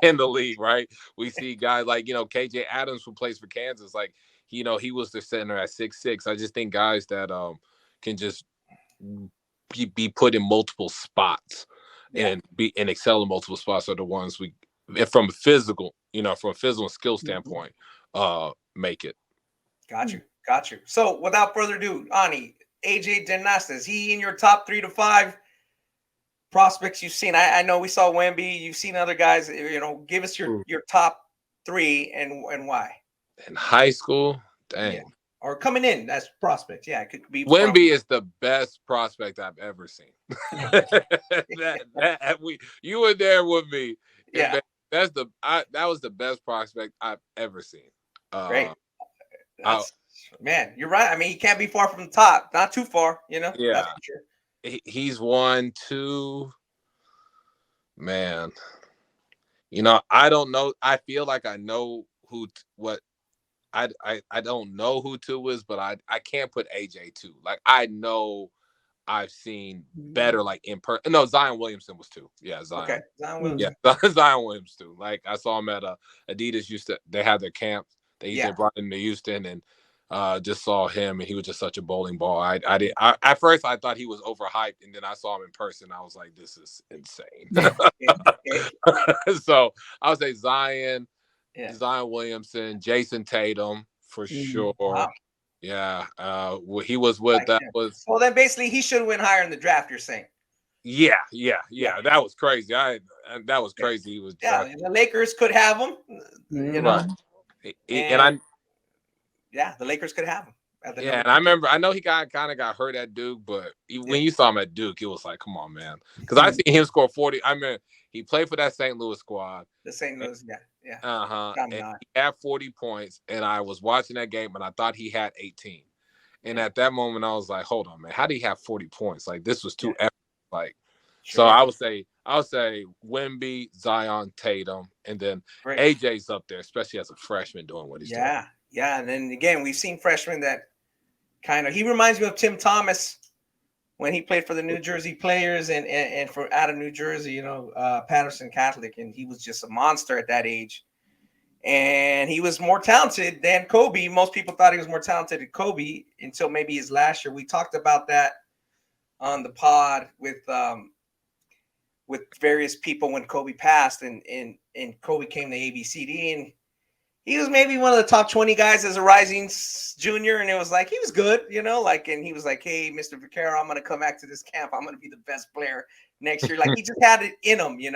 in the league, right? We see guys like, KJ Adams, who plays for Kansas, like, he was the center at 6'6". I just think guys that can just be put in multiple spots and excel in multiple spots are the ones from a physical skill standpoint, make it. Got you. So without further ado, Ani, AJ Dybantsa, is he in your top 3 to 5 prospects you've seen? I know we saw Wemby. You've seen other guys. Give us your top 3 and why. In high school, dang. Yeah. Or coming in as prospects. Yeah, it could be. Wemby is the best prospect I've ever seen. You were there with me. Yeah, that was the best prospect I've ever seen. Great. Man, you're right. I mean, he can't be far from the top. Not too far, Yeah. That's for sure. He's 1, 2. Man, I don't know. I feel like I know I don't know who 2 is, but I can't put AJ 2. Like, I know I've seen better, like, in person. No, Zion Williamson was 2. Yeah, Zion. Okay, Zion Williamson. Yeah, Zion Williams too. Like, I saw him at Adidas. They had their camp. They brought him to Houston, and just saw him, and he was just such a bowling ball. At first I thought he was overhyped, and then I saw him in person. I was like, this is insane. So I would say Zion Williamson, Jason Tatum for sure. Wow. Yeah, he was with that. Well, then basically he should have went higher in the draft. You're saying? Yeah. That was crazy. That was crazy. He was. Yeah, the Lakers could have him. Right. The Lakers could have him. And I know he kind of got hurt at Duke, but when you saw him at Duke, it was like, come on, man. Because I seen him score 40. I mean, he played for that St. Louis squad. The St. Louis, yeah. And he had 40 points, and I was watching that game, and I thought he had 18. And at that moment, I was like, hold on, man. How do he have 40 points? Like, this was too epic. Like, so I would say Wemby, Zion, Tatum, and then AJ's up there, especially as a freshman doing what he's doing. Yeah. And then again, we've seen freshmen that he reminds me of Tim Thomas when he played for the New Jersey Players and for out of New Jersey, Patterson Catholic, and he was just a monster at that age. And he was more talented than Kobe. Most people thought he was more talented than Kobe until maybe his last year. We talked about that on the pod with various people when Kobe passed, and Kobe came to ABCD, and he was maybe one of the top 20 guys as a rising junior, and it was like he was good, and he was like, hey, Mr. Vaccaro, I'm going to come back to this camp. I'm going to be the best player next year. Like, he just had it in him, And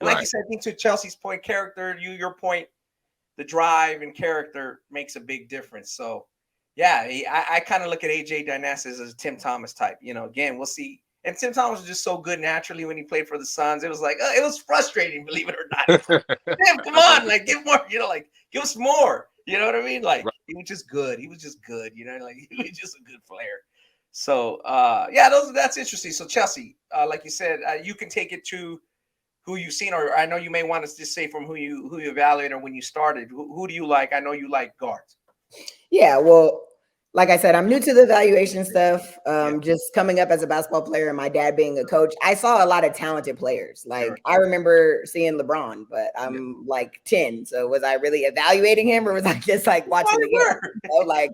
like you said, I think to Chelsea's point, character, your point, the drive and character makes a big difference. So, yeah, I kind of look at AJ Dybantsa as a Tim Thomas type. Again, we'll see. And Tim Thomas was just so good naturally when he played for the Suns. It was like, it was frustrating, believe it or not. Tim, come on, like, give more, give us more. You know what I mean? Like, he was just good. He was just good, like, he was just a good player. So, that's interesting. So, Chelsea, like you said, you can take it to who you've seen, or I know you may want to just say from who you evaluated or when you started. Who do you like? I know you like guards. Yeah, well, like I said, I'm new to the evaluation stuff. Just coming up as a basketball player and my dad being a coach, I saw a lot of talented players. Like, I remember seeing LeBron, but I'm like 10. So was I really evaluating him, or was I just like watching the game? Like,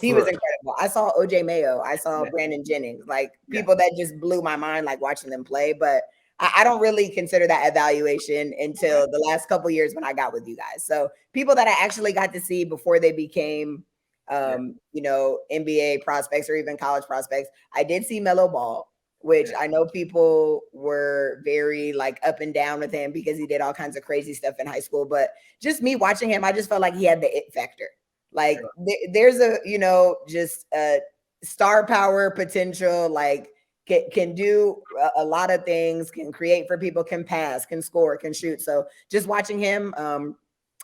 he was incredible. I saw OJ Mayo. I saw Brandon Jennings, like people that just blew my mind, like watching them play. But I don't really consider that evaluation until the last couple of years when I got with you guys. So people that I actually got to see before they became NBA prospects or even college prospects. I did see Melo Ball, which I know people were very like up and down with him because he did all kinds of crazy stuff in high school. But just me watching him, I just felt like he had the it factor. Like there's a, just a star power potential, like can do a lot of things, can create for people, can pass, can score, can shoot. So just watching him,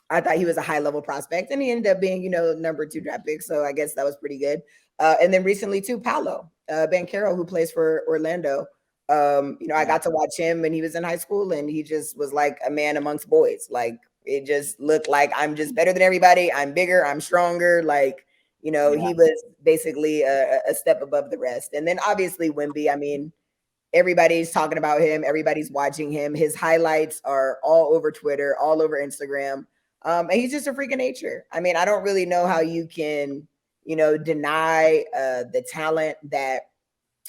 I thought he was a high level prospect, and he ended up being, number 2 draft pick. So I guess that was pretty good. And then recently too, Paolo Banchero, who plays for Orlando. I got to watch him when he was in high school, and he just was like a man amongst boys. Like it just looked like, I'm just better than everybody. I'm bigger. I'm stronger. Like, he was basically a step above the rest. And then obviously Wemby, I mean, everybody's talking about him. Everybody's watching him. His highlights are all over Twitter, all over Instagram. And he's just a freak of nature. I mean, I don't really know how you can, deny the talent that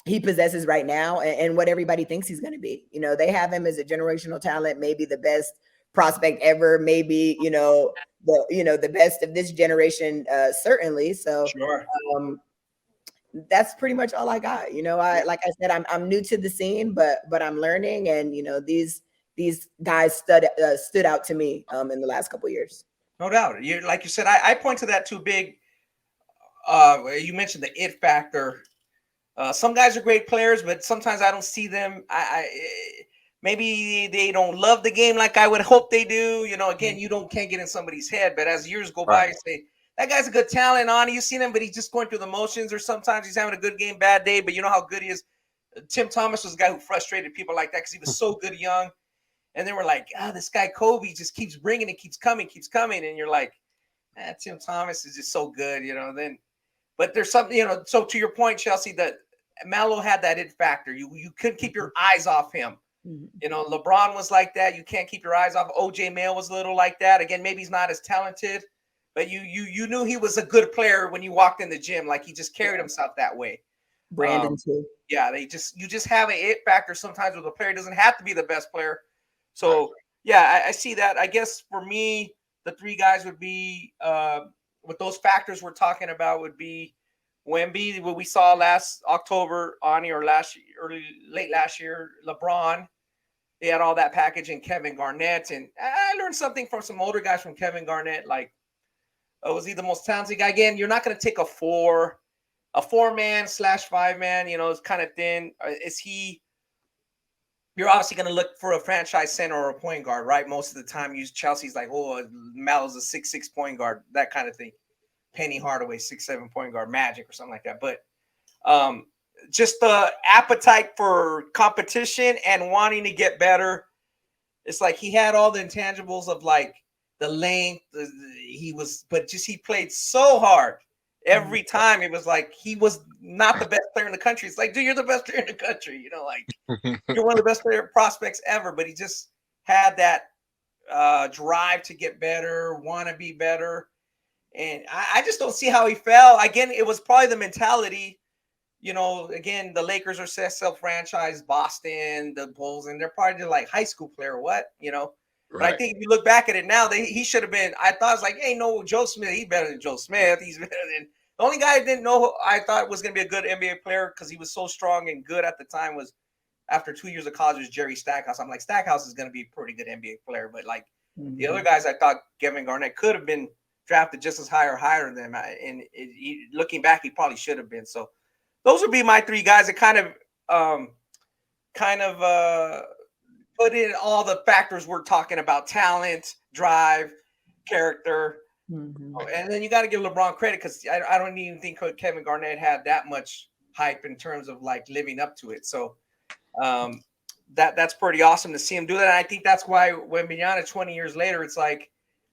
he possesses right now and what everybody thinks he's going to be. They have him as a generational talent, maybe the best prospect ever, maybe, the best of this generation, certainly. So Sure. That's pretty much all I got. Like I said, I'm new to the scene, but I'm learning, and these guys stood out to me in the last couple of years. No doubt. Like you said, I point to that too big. You mentioned the it factor. Some guys are great players, but sometimes I don't see them. Maybe they don't love the game like I would hope they do. Again, you can't get in somebody's head. But as years go by, you say that guy's a good talent. On you seen him, but he's just going through the motions. Or sometimes he's having a good game, bad day. But you know how good he is. Tim Thomas was a guy who frustrated people like that because he was so good young. And then we're like, this guy Kobe just keeps bringing it, keeps coming. And you're like, Tim Thomas is just so good, Then, but there's something, So to your point, Chelsea, that Melo had that it factor. You couldn't keep your eyes off him. LeBron was like that. You can't keep your eyes off. OJ Mayo was a little like that. Again, maybe he's not as talented, but you knew he was a good player when you walked in the gym. Like he just carried himself that way. Brandon too. Yeah, you just have an it factor sometimes with a player. It doesn't have to be the best player. So yeah, I see that. I guess for me, the 3 guys would be with those factors we're talking about would be Wemby, what we saw last October, Ani, or late last year, LeBron. They had all that package, and Kevin Garnett. And I learned something from some older guys from Kevin Garnett. Like, was he the most talented guy? Again, you're not going to take a 4-man / 5-man. It's kind of thin. Is he? You're obviously going to look for a franchise center or a point guard, right? Most of the time, Chelsea's like, Melo's a 6'6" point guard, that kind of thing. Penny Hardaway, 6'7" point guard, Magic or something like that. But just the appetite for competition and wanting to get better. It's like he had all the intangibles of like the length. He played so hard every time. It was like he was not the best player in the country. It's like, dude, you're the best player in the country. You're one of the best player prospects ever. But he just had that drive to get better, want to be better. And I just don't see how he fell. Again, it was probably the mentality. Again, the Lakers are self-franchise, Boston, the Bulls, and they're probably just like high school player. What? But I think if you look back at it now, he should have been. I thought it was like, hey, no, Joe Smith, he's better than Joe Smith. He's better than the only guy I didn't know. I thought was going to be a good NBA player because he was so strong and good at the time. Was after 2 years of college was Jerry Stackhouse. I'm like, Stackhouse is going to be a pretty good NBA player, but like the other guys, I thought Kevin Garnett could have been drafted just as high or higher than them. And looking back, he probably should have been. So those would be my 3 guys that kind of put in all the factors we're talking about: talent, drive, character. And then you got to give LeBron credit because I don't even think Kevin Garnett had that much hype in terms of like living up to it. So that's pretty awesome to see him do that. And I think that's why when Wembanyama 20 years later, it's like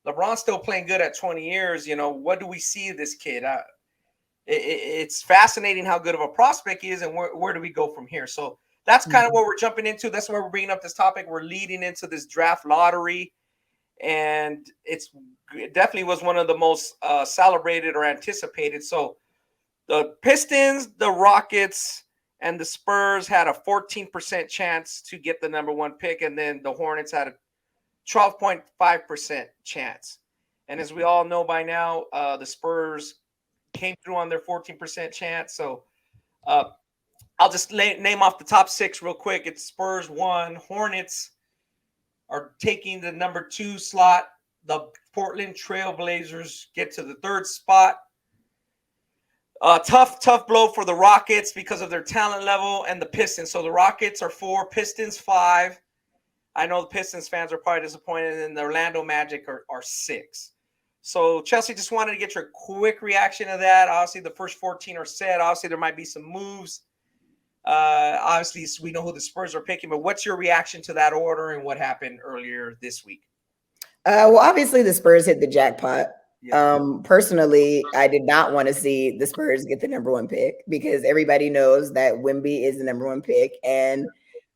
LeBron's still playing good at 20 years. What do we see of this kid? It's fascinating how good of a prospect he is, and where do we go from here? So that's kind of what we're jumping into. That's why we're bringing up this topic. We're leading into this draft lottery, and it definitely was one of the most celebrated or anticipated. So the Pistons, the Rockets, and the Spurs had a 14% chance to get the number 1 pick, and then the Hornets had a 12.5% chance. And as we all know by now, the Spurs came through on their 14% chance. So I'll just name off the top 6 real quick. It's Spurs 1. Hornets are taking the number 2 slot. The Portland Trail Blazers get to the 3rd spot. Tough blow for the Rockets because of their talent level and the Pistons. So the Rockets are 4, Pistons 5. I know the Pistons fans are probably disappointed, and the Orlando Magic are 6. So Chelsea, just wanted to get your quick reaction to that. Obviously, the first 14 are set. Obviously, there might be some moves. Obviously, we know who the Spurs are picking, but what's your reaction to that order and what happened earlier this week? Well, obviously, the Spurs hit the jackpot. Yeah. Personally, I did not want to see the Spurs get the number 1 pick because everybody knows that Wemby is the number 1 pick. And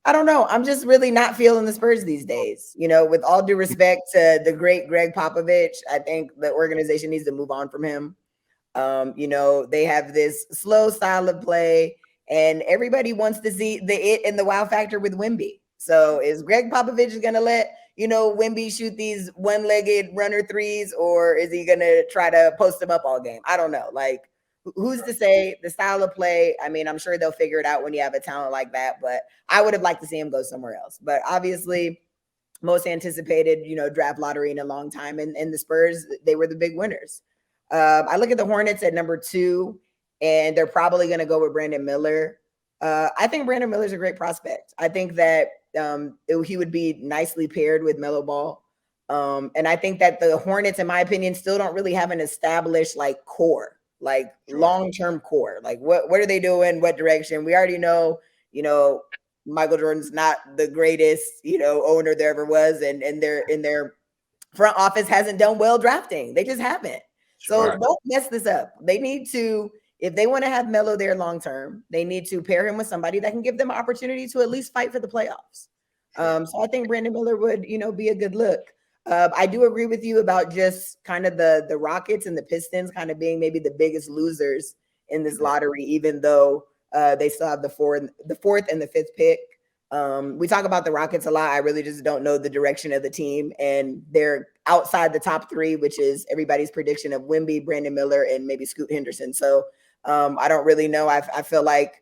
I don't know. I'm just really not feeling the Spurs these days. You know, with all due respect to the great Greg Popovich, I think the organization needs to move on from him. You know, they have this slow style of play, and everybody wants to see the it and the wow factor with Wemby. So is Greg Popovich going to let, you know, Wemby shoot these one-legged runner threes, or is he going to try to post them up all game? I don't know. Like, who's to say the style of play? I mean, I'm sure they'll figure it out when you have a talent like that, but I would have liked to see him go somewhere else. But obviously, most anticipated, you know, draft lottery in a long time. And the Spurs, they were the big winners. I look at the Hornets at number 2, and they're probably going to go with Brandon Miller. I think Brandon Miller's a great prospect. I think that he would be nicely paired with Melo Ball. And I think that the Hornets, in my opinion, still don't really have an established like core, like long-term core. Like what are they doing? What direction? We already know, you know, Michael Jordan's not the greatest, you know, owner there ever was. And their front office hasn't done well drafting. They just haven't. So don't mess this up. They need to, if they want to have Melo there long-term, they need to pair him with somebody that can give them an opportunity to at least fight for the playoffs. So I think Brandon Miller would, you know, be a good look. I do agree with you about just kind of the Rockets and the Pistons kind of being maybe the biggest losers in this lottery, even though they still have the fourth and the 5th pick. We talk about the Rockets a lot. I really just don't know the direction of the team, and they're outside the top 3, which is everybody's prediction of Wemby, Brandon Miller, and maybe Scoot Henderson. So I don't really know. I feel like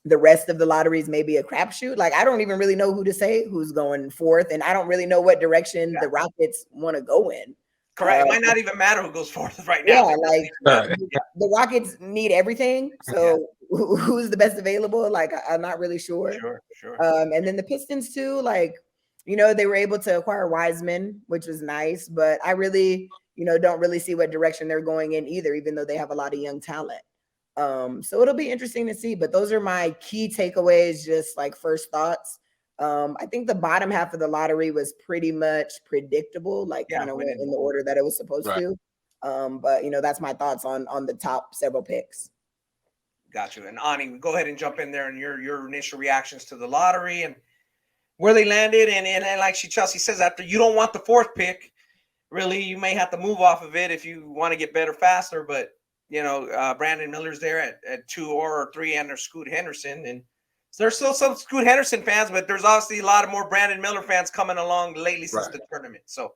the rest of the lotteries may be a crapshoot. Like, I don't even really know who to say who's going 4th, and I don't really know what direction the Rockets want to go in. Correct. It might not even matter who goes 4th right now. Yeah, like the Rockets need everything. So who's the best available? Like, I'm not really sure. Sure. And then the Pistons too, like, you know, they were able to acquire Wiseman, which was nice, but I really, you know, don't really see what direction they're going in either, even though they have a lot of young talent. So it'll be interesting to see, but those are my key takeaways, just like first thoughts. I think the bottom half of the lottery was pretty much predictable, like kind of went in the order that it was supposed to. But you know, that's my thoughts on the top several picks. Got you. And Ani, go ahead and jump in there and your initial reactions to the lottery and where they landed. And like Chelsea says, after you don't want the 4th pick, really, you may have to move off of it if you want to get better faster. But you know, Brandon Miller's there at 2 or 3, and there's Scoot Henderson. And there's still some Scoot Henderson fans, but there's obviously a lot of more Brandon Miller fans coming along lately since the tournament. So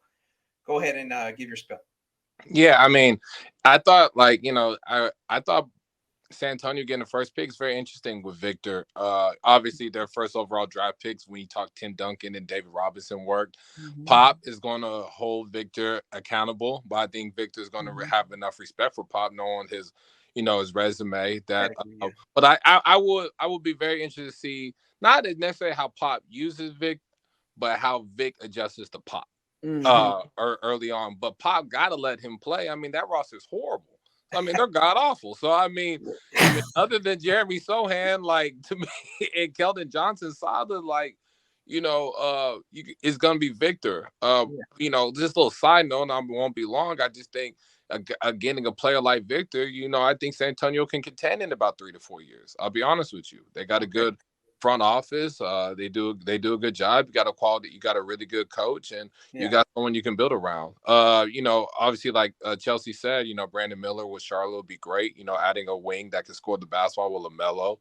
go ahead and give your spill. Yeah, I mean, I thought, like, you know, I thought San Antonio getting the first pick is very interesting with Victor. Obviously, their first overall draft picks, when you talk Tim Duncan and David Robinson worked. Pop is going to hold Victor accountable, but I think Victor is going to have enough respect for Pop, knowing his, you know, his resume. That, but I would be very interested to see not necessarily how Pop uses Vic, but how Vic adjusts to Pop early on. But Pop got to let him play. I mean, that roster is horrible. I mean, they're god awful. So I mean, other than Jeremy Sohan, like, to me, and Keldon Johnson, solid, like, you know, it's gonna be Victor. You know, just a little side note, I won't be long. I just think getting a player like Victor, you know, I think San Antonio can contend in about 3 to 4 years. I'll be honest with you. They got a good front office. They do a good job. You got a quality, you got a really good coach, and you got someone you can build around. You know, obviously, like Chelsea said, you know, Brandon Miller with Charlotte would be great. You know, adding a wing that can score the basketball with LaMelo,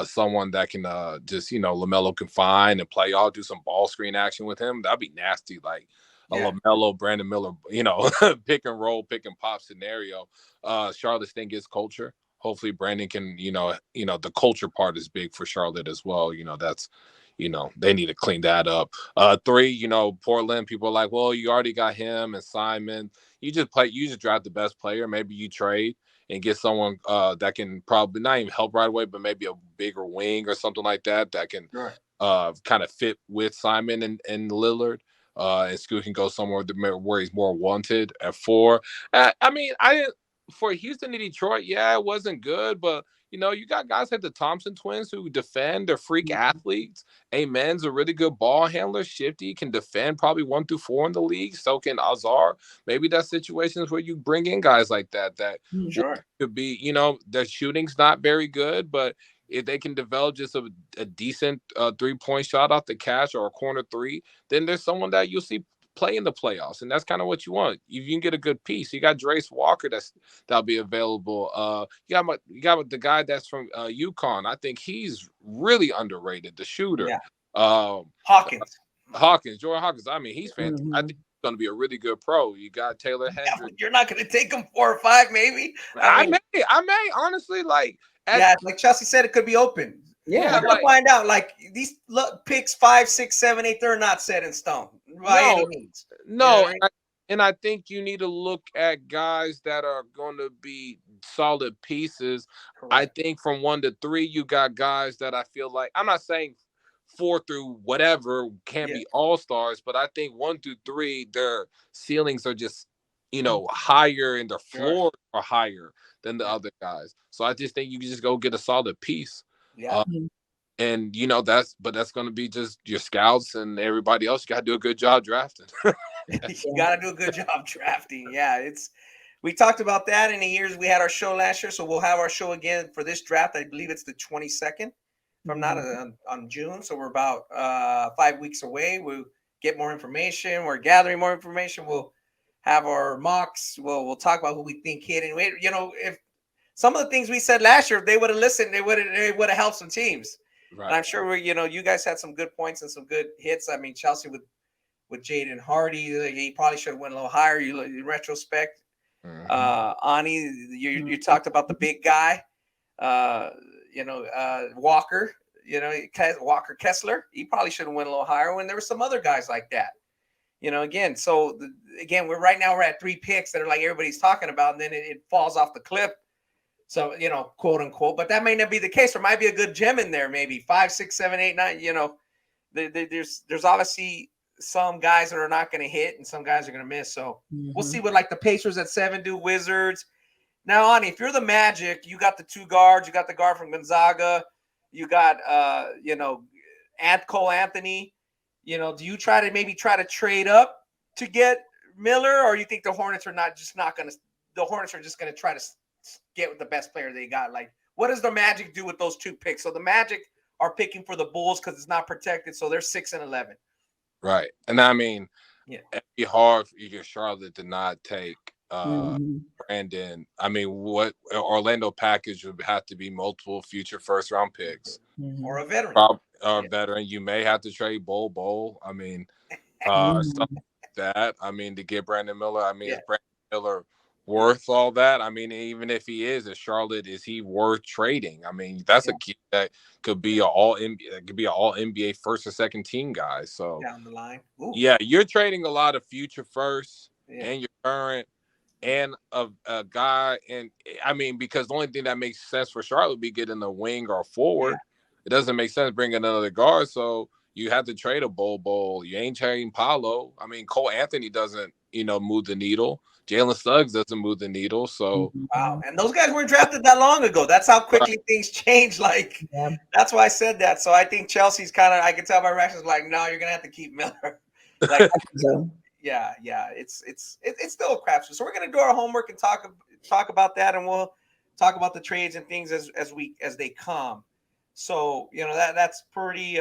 someone that can just, you know, LaMelo can find and play all, do some ball screen action with him. That'd be nasty, like a LaMelo, Brandon Miller, you know, pick and roll, pick and pop scenario. Charlotte's thing is culture. Hopefully Brandon can, you know, the culture part is big for Charlotte as well. You know, that's, you know, they need to clean that up. 3, you know, Portland, people are like, well, you already got him and Simon. You just draft the best player. Maybe you trade. and get someone that can probably not even help right away, but maybe a bigger wing or something like that can kind of fit with Simon and Lillard. And Scoot can go somewhere where he's more wanted at 4. I mean, for Houston and Detroit, yeah, it wasn't good, but you got guys like the Thompson twins who defend. They're freak athletes. Amen's a really good ball handler. Shifty can defend probably 1 through 4 in the league. So can Azar. Maybe that's situations where you bring in guys like that could be, their shooting's not very good, but if they can develop just a decent 3-point shot off the catch or a corner 3, then there's someone that you'll see play in the playoffs, and that's kind of what you want. If you can get a good piece, you got Drace Walker that'll be available. You got the guy that's from UConn. I think he's really underrated, the shooter. Hawkins, Jordan Hawkins. I mean, he's fantastic. I think he's going to be a really good pro. You got Taylor Hendricks. You're not going to take him 4 or 5, maybe. I may honestly like. Like Chelsea said, it could be open. Yeah, we're gonna find out. Like these picks 5, 6, 7, 8, they're not set in stone by any means. No, and I think you need to look at guys that are going to be solid pieces. Correct. I think from 1 to 3, you got guys that I feel like, I'm not saying 4 through whatever can't be all-stars, but I think 1 through 3, their ceilings are just higher and their floors are higher than the other guys. So I just think you can just go get a solid piece. Yeah. And that's going to be just your scouts and everybody else. You got to do a good job drafting. You got to do a good job drafting. Yeah, we talked about that in the years we had our show last year, so we'll have our show again for this draft. I believe it's the 22nd, if I'm not on June. So we're about 5 weeks away. We'll get more information. We're gathering more information. We'll have our mocks. We'll talk about who we think hit. And if some of the things we said last year, if they would have listened, they would have helped some teams. Right. And I'm sure you guys had some good points and some good hits. I mean, Chelsea with Jaden Hardy, he probably should have went a little higher. In retrospect, Ani, you talked about the big guy, Walker. Walker Kessler, he probably should have went a little higher. When there were some other guys like that. Again, we're at 3 picks that are like everybody's talking about, and then it falls off the cliff. So, quote unquote, but that may not be the case. There might be a good gem in there, maybe 5, 6, 7, 8, 9. There's obviously some guys that are not going to hit and some guys are going to miss. So we'll see what like the Pacers at 7 do, Wizards. Now, Ani, if you're the Magic, you got the 2 guards, you got the guard from Gonzaga, you got Cole Anthony. Do you try to trade up to get Miller, or you think the Hornets are just going to try to get with the best player they got? Like, what does the Magic do with those 2 picks? So the Magic are picking for the Bulls because it's not protected, so they're 6 and 11. Right, and I mean, it'd be hard for you, Charlotte, to not take Brandon. I mean, what Orlando package would have to be multiple future first-round picks or a veteran. Or a veteran. You may have to trade Bol. I mean, stuff like that. I mean, to get Brandon Miller. I mean, is Brandon Miller worth all that? I mean, even if he is a Charlotte, is he worth trading? I mean, that's a key that could be an all NBA first or second team guy. So down the line, you're trading a lot of future firsts and your current and a guy. And I mean, because the only thing that makes sense for Charlotte would be getting a wing or a forward. Yeah. It doesn't make sense bringing another guard. So you have to trade a Bol. You ain't trading Paolo. I mean, Cole Anthony doesn't, move the needle. Jalen Suggs doesn't move the needle. So wow, and those guys weren't drafted that long ago. That's how quickly things change. Like that's why I said that. So I think Chelsea's I can tell by reactions like, no, you're gonna have to keep Miller. Like, it's still a crapshoot. So we're gonna do our homework and talk about that, and we'll talk about the trades and things as they come. So that's pretty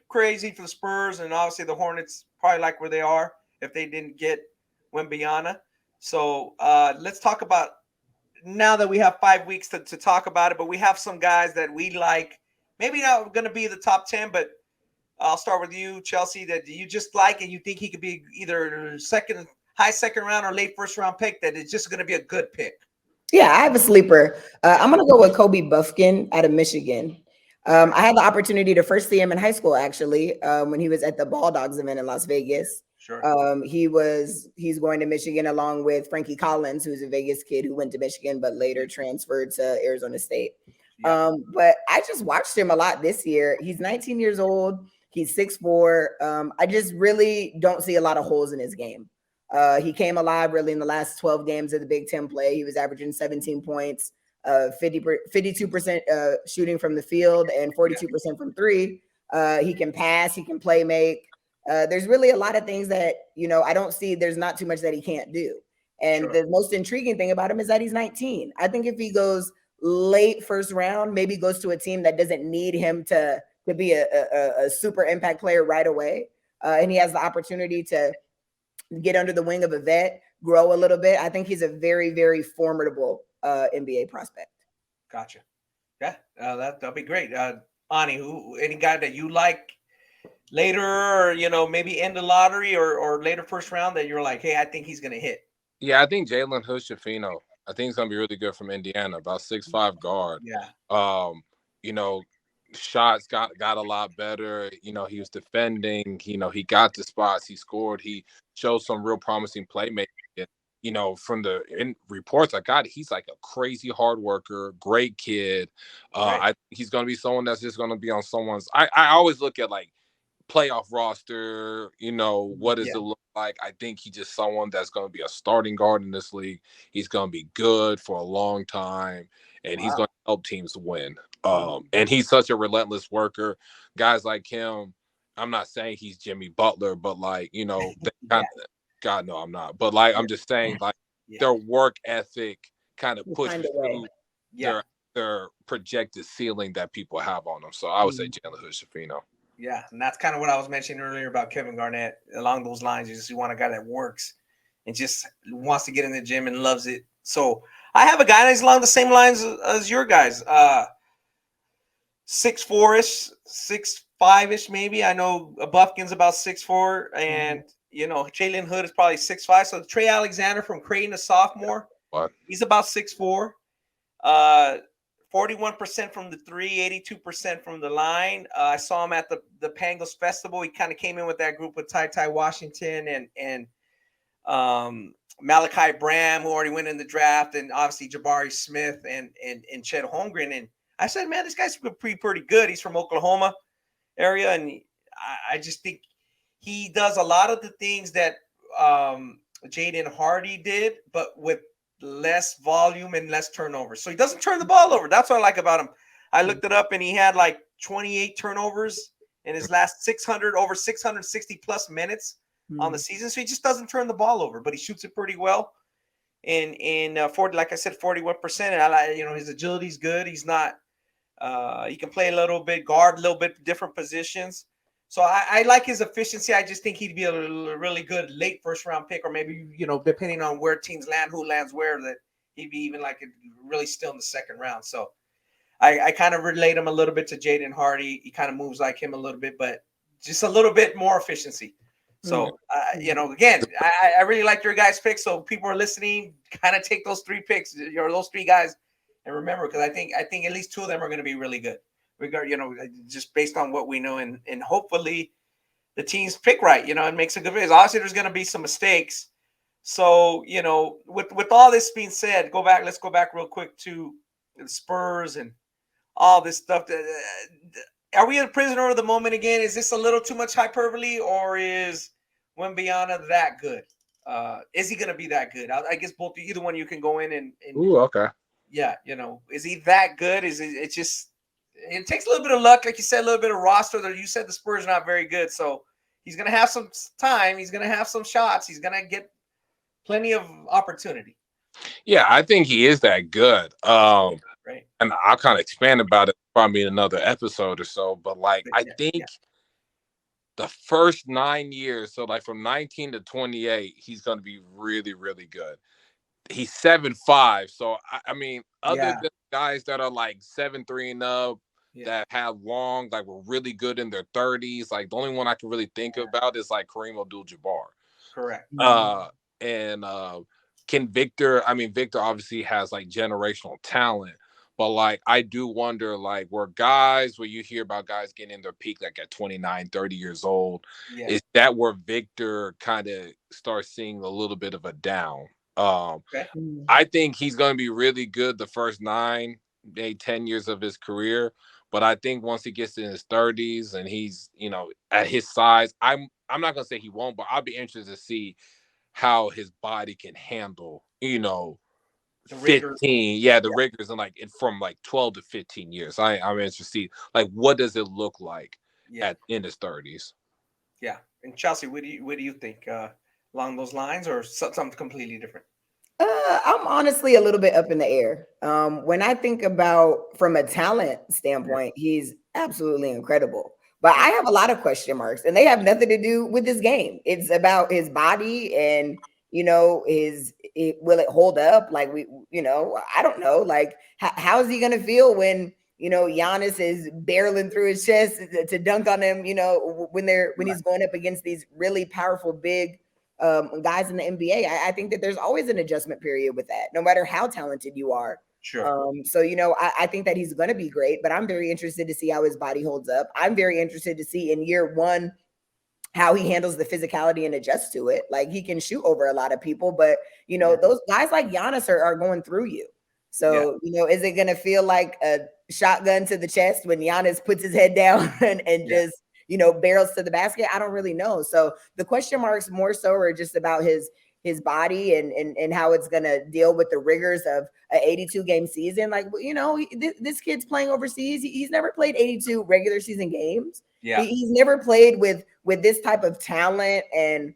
crazy for the Spurs, and obviously the Hornets probably like where they are if they didn't get Wembanyama. So let's talk about, now that we have 5 weeks to talk about it, but we have some guys that we like, maybe not going to be the top 10, but I'll start with you, Chelsea, that you just like and you think he could be either high second round or late first round pick, that it's just going to be a good pick. Yeah, I have a sleeper. I'm going to go with Kobe Buffkin out of Michigan. I had the opportunity to first see him in high school, actually, when he was at the Ball Dogs event in Las Vegas. Sure. He's going to Michigan along with Frankie Collins, who's a Vegas kid who went to Michigan but later transferred to Arizona State. Yeah. But I just watched him a lot this year. He's 19 years old. He's 6'4". I just really don't see a lot of holes in his game. He came alive really in the last 12 games of the Big Ten play. He was averaging 17 points, 52% shooting from the field and 42% from three. He can pass. He can play make. There's really a lot of things that, I don't see. There's not too much that he can't do. And the most intriguing thing about him is that he's 19. I think if he goes late first round, maybe goes to a team that doesn't need him to be a super impact player right away, and he has the opportunity to get under the wing of a vet, grow a little bit. I think he's a very, very formidable NBA prospect. Gotcha. Yeah, that'll be great. Ani, any guy that you like later, or, maybe end the lottery or later first round that you're like, hey, I think he's going to hit? Yeah, I think Jalen Hood-Schifino. I think he's going to be really good from Indiana, about 6'5" guard. Yeah. Shots got a lot better. He was defending. He got the spots. He scored. He showed some real promising playmaking. From the reports I got, he's like a crazy hard worker, great kid. He's going to be someone that's just going to be on someone's. I always look at like playoff roster. What does it look like? I think he's just someone that's going to be a starting guard in this league. He's going to be good for a long time, and he's going to help teams win. And he's such a relentless worker. Guys like him, I'm not saying he's Jimmy Butler, but God, no, I'm not. But I'm just saying, their work ethic kind of pushes through their projected ceiling that people have on them. So I would say Jalen Hood-Schifino. Yeah, and that's kind of what I was mentioning earlier about Kevin Garnett. Along those lines, you want a guy that works and just wants to get in the gym and loves it. So I have a guy that's along the same lines as your guys. 6'4"-ish, 6'5"-ish maybe. I know Buffkin's about 6'4", and Jalen Hood is probably 6'5". So Trey Alexander from Creighton, a sophomore, he's about 6'4". 41% from the three, 82% from the line. I saw him at the Pangos Festival. He kind of came in with that group with Ty Washington and Malachi Bram, who already went in the draft, and obviously Jabari Smith and Chet Holmgren. And I said, man, this guy's pretty good. He's from Oklahoma area, and I just think he does a lot of the things that Jaden Hardy did, but with less volume and less turnovers. So he doesn't turn the ball over. That's what I like about him. I looked it up, and he had like 28 turnovers in his last 660 plus minutes on the season. So he just doesn't turn the ball over, but he shoots it pretty well. And 40, like I said, 41%. And I like, his agility is good. He's not. He can play a little bit guard, a little bit different positions. So I like his efficiency. I just think he'd be a really good late first round pick, or maybe, depending on where teams land, who lands where, that he'd be even like really still in the second round. So I kind of relate him a little bit to Jaden Hardy. He kind of moves like him a little bit, but just a little bit more efficiency. So, again, I really like your guys' picks. So people are listening, kind of take those three picks, those three guys, and remember, because I think at least two of them are going to be really good. Just based on what we know, and hopefully the teams pick right, and makes a good race. Obviously, there's going to be some mistakes. So, with all this being said, let's go back real quick to the Spurs and all this stuff. Are we a prisoner of the moment again? Is this a little too much hyperbole, or is Wembanyama that good? Is he going to be that good? I guess either one you can go in and Ooh, okay. Yeah, is he that good? It takes a little bit of luck, like you said, a little bit of roster. You said the Spurs are not very good, so he's going to have some time. He's going to have some shots. He's going to get plenty of opportunity. Yeah, I think he is that good. Right. And I'll kind of expand about it probably in another episode or so. But I think the first 9 years, so from 19 to 28, he's going to be really, really good. He's 7'5", so I mean, other than guys that are 7'3" and up, that have long, were really good in their 30s. The only one I can really think about is Kareem Abdul-Jabbar. Correct. And can Victor? I mean, Victor obviously has generational talent, But like, I do wonder, like, where you hear about guys getting in their peak like at 29, 30 years old, Yeah. is that where Victor kind of starts seeing a little bit of a down? Okay. I think he's going to be really good the first 9, 8, 10 years of his career. But I think once he gets in his 30s and he's, at his size, I'm not going to say he won't, but I'll be interested to see how his body can handle, The rigors. 15, the rigors, and like from like 12 to 15 years. I'm interested to see, like, what does it look like in his 30s. Yeah. And Chelsea, what do you think along those lines, or something completely different? I'm honestly a little bit up in the air. When I think about from a talent standpoint, he's absolutely incredible. But I have a lot of question marks, and they have nothing to do with his game. It's about his body and will it hold up? Like I don't know. Like how is he gonna feel when Giannis is barreling through his chest to dunk on him? When he's going up against these really powerful big guys in the NBA. I think that there's always an adjustment period with that, no matter how talented you are. Sure. So I think that he's going to be great, but I'm very interested to see how his body holds up. I'm very interested to see in year one how he handles the physicality and adjusts to it. Like, he can shoot over a lot of people, but those guys like Giannis are going through you. So is it going to feel like a shotgun to the chest when Giannis puts his head down and just barrels to the basket? I don't really know. So the question marks more so are just about his body and how it's going to deal with the rigors of an 82 game season. Like, this kid's playing overseas. He's never played 82 regular season games. Yeah. He's never played with this type of talent. And,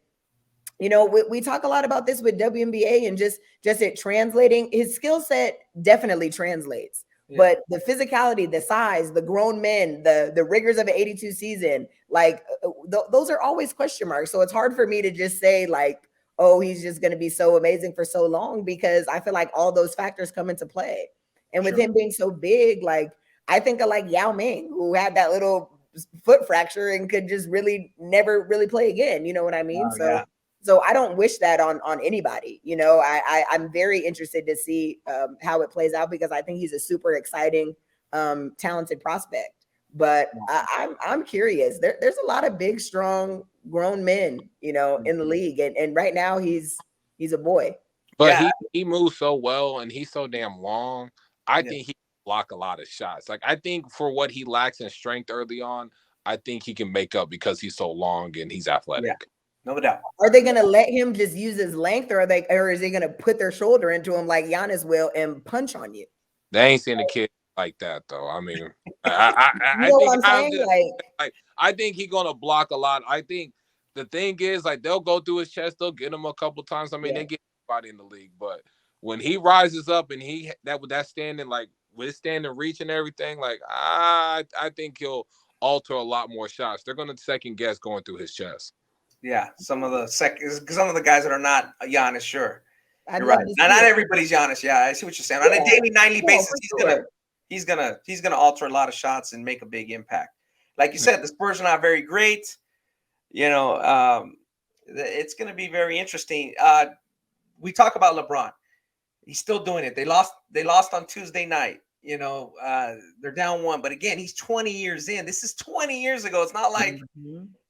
we talk a lot about this with WNBA and just it translating. His skill set definitely translates. But the physicality, the size, the grown men, the rigors of an 82 season, like those are always question marks. So it's hard for me to just say like, oh, he's just going to be so amazing for so long, because I feel like all those factors come into play. And with him being so big, like I think of like Yao Ming, who had that little foot fracture and could just really never really play again. You know what I mean? So I don't wish that on anybody. I'm very interested to see how it plays out, because I think he's a super exciting, talented prospect. But I'm curious. There's a lot of big, strong, grown men, in the league, and right now he's a boy. But he moves so well, and he's so damn long. I think he can block a lot of shots. Like, I think for what he lacks in strength early on, I think he can make up because he's so long and he's athletic. Yeah. No doubt. Are they going to let him just use his length, or is they going to put their shoulder into him like Giannis will and punch on you? They ain't seen a kid like that, though. I mean, I think he's gonna block a lot. I think the thing is, like, they'll go through his chest, they'll get him a couple times. I mean, they get everybody in the league, but when he rises up and that standing, like with standing reach and everything, like I think he'll alter a lot more shots. They're gonna second guess going through his chest. Yeah, some of the guys that are not Giannis, sure. You're right. Not everybody's Giannis. Yeah, I see what you're saying. On a daily, nightly basis, he's gonna alter a lot of shots and make a big impact. Like you said, the Spurs are not very great. It's gonna be very interesting. We talk about LeBron. He's still doing it. They lost on Tuesday night. They're down 1, but again, he's 20 years in. This is 20 years ago. It's not like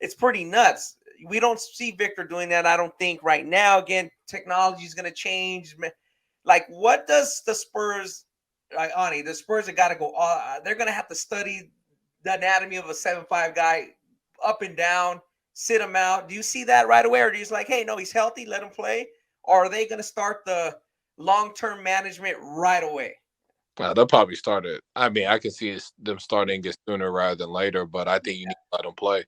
it's pretty nuts. We don't see Victor doing that, I don't think, right now. Again, technology is going to change. Like, what does the Spurs, Ani, the Spurs have got to go, they're going to have to study the anatomy of a 7'5" guy up and down, sit him out. Do you see that right away? Or do you just like, hey, no, he's healthy, let him play? Or are they going to start the long-term management right away? They'll probably start it. I mean, I can see them starting it sooner rather than later, but I think you need to let him play.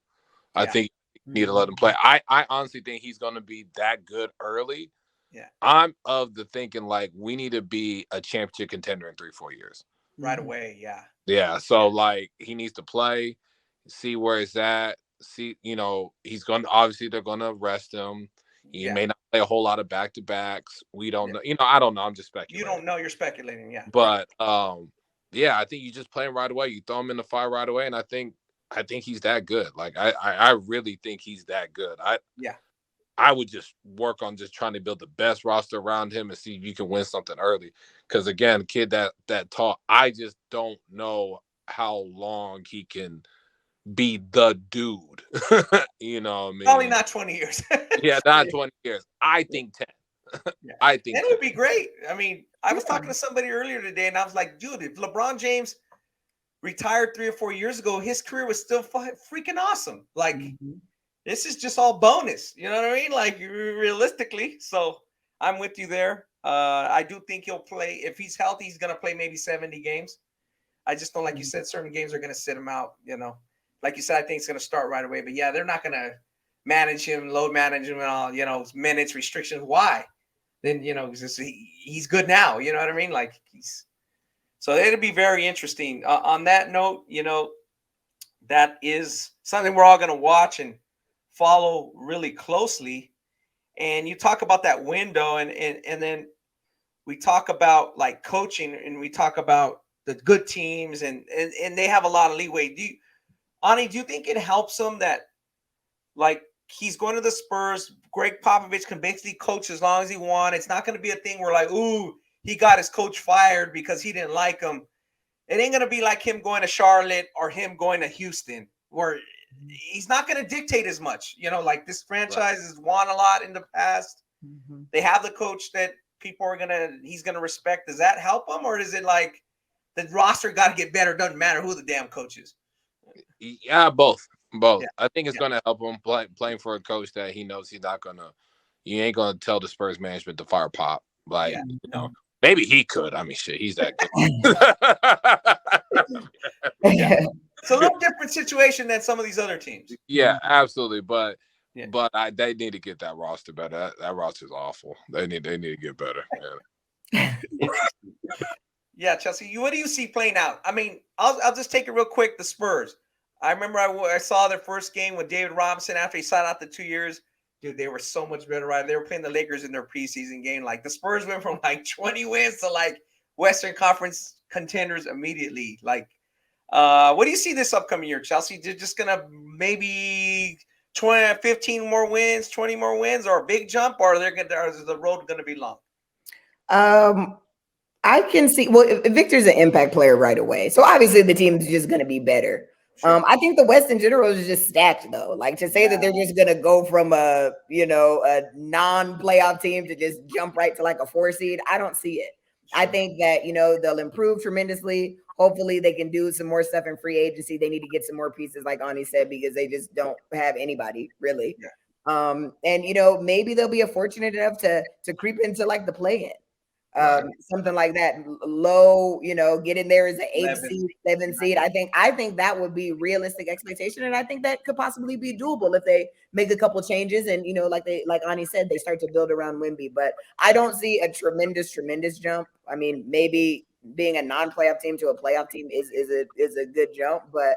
I think you need to let him play. I honestly think he's going to be that good early. Yeah. I'm of the thinking, like, we need to be a championship contender in 3-4 years. Right away, yeah. Yeah, so, like, he needs to play, see where it's at, see, he's going to, obviously, they're going to rest him. He may not play a whole lot of back-to-backs. We don't know. I don't know. I'm just speculating. You don't know. You're speculating, yeah. But, I think you just play him right away. You throw him in the fire right away, and I think he's that good. Like, I really think he's that good. I would just work on just trying to build the best roster around him and see if you can win something early. Because again, kid that tall, I just don't know how long he can be the dude. You know what I mean? Probably not 20 years. Yeah, not 20 years. I think 10. Yeah. I think that 10. would be great. I mean, I was talking to somebody earlier today, and I was like, dude, if LeBron James retired 3 or 4 years ago, his career was still freaking awesome. Like, this is just all bonus. You know what I mean? Like, realistically. So I'm with you there. I do think he'll play. If he's healthy, he's going to play maybe 70 games. I just don't, like you said, certain games are going to sit him out, you know. Like you said, I think it's going to start right away. But, yeah, they're not going to manage him, load manage him, and all, you know, minutes, restrictions. Why? Then, you know, he's good now. You know what I mean? Like, so it'll be very interesting. On that note, you know, that is something we're all going to watch and follow really closely. And you talk about that window, and then we talk about like coaching, and we talk about the good teams, and they have a lot of leeway. Ani, do you think it helps them that, like, he's going to the Spurs, Greg Popovich can basically coach as long as he wants? It's not going to be a thing where, like, ooh, he got his coach fired because he didn't like him. It ain't going to be like him going to Charlotte or him going to Houston, where he's not going to dictate as much. You know, like, this franchise has won a lot in the past. They have the coach that he's going to respect. Does that help him, or is it like the roster got to get better? Doesn't matter who the damn coach is. Yeah, both. Yeah. I think it's going to help him playing for a coach that he knows you ain't going to tell the Spurs management to fire Pop. Like, you know, maybe he could. I mean, shit, he's that good. It's a little different situation than some of these other teams. Yeah, absolutely. But they need to get that roster better. That roster is awful. They need to get better. Yeah, Chelsea, what do you see playing out? I mean, I'll just take it real quick. The Spurs. I remember I saw their first game with David Robinson after he sat out the 2 years. Dude, they were so much better, right? They were playing the Lakers in their preseason game. Like, the Spurs went from like 20 wins to like Western Conference contenders immediately. Like, what do you see this upcoming year, Chelsea? They're just gonna maybe 15 more wins, 20 more wins, or a big jump, or is the road gonna be long? I can see. Well, Victor's an impact player right away, so obviously the team's just going to be better. Sure. I think the West in general is just stacked, though. Like, to say that they're just going to go from a non-playoff team to just jump right to like a 4 seed, I don't see it. Sure. I think that, they'll improve tremendously. Hopefully they can do some more stuff in free agency. They need to get some more pieces, like Ani said, because they just don't have anybody really. Yeah. And maybe they'll be fortunate enough to creep into like the play-in. Something like that, low, get in there as an 8 seed, 7 seed. I think that would be realistic expectation, and I think that could possibly be doable if they make a couple changes and like Ani said, they start to build around Wemby. But I don't see a tremendous jump. I mean, maybe being a non-playoff team to a playoff team is a good jump, but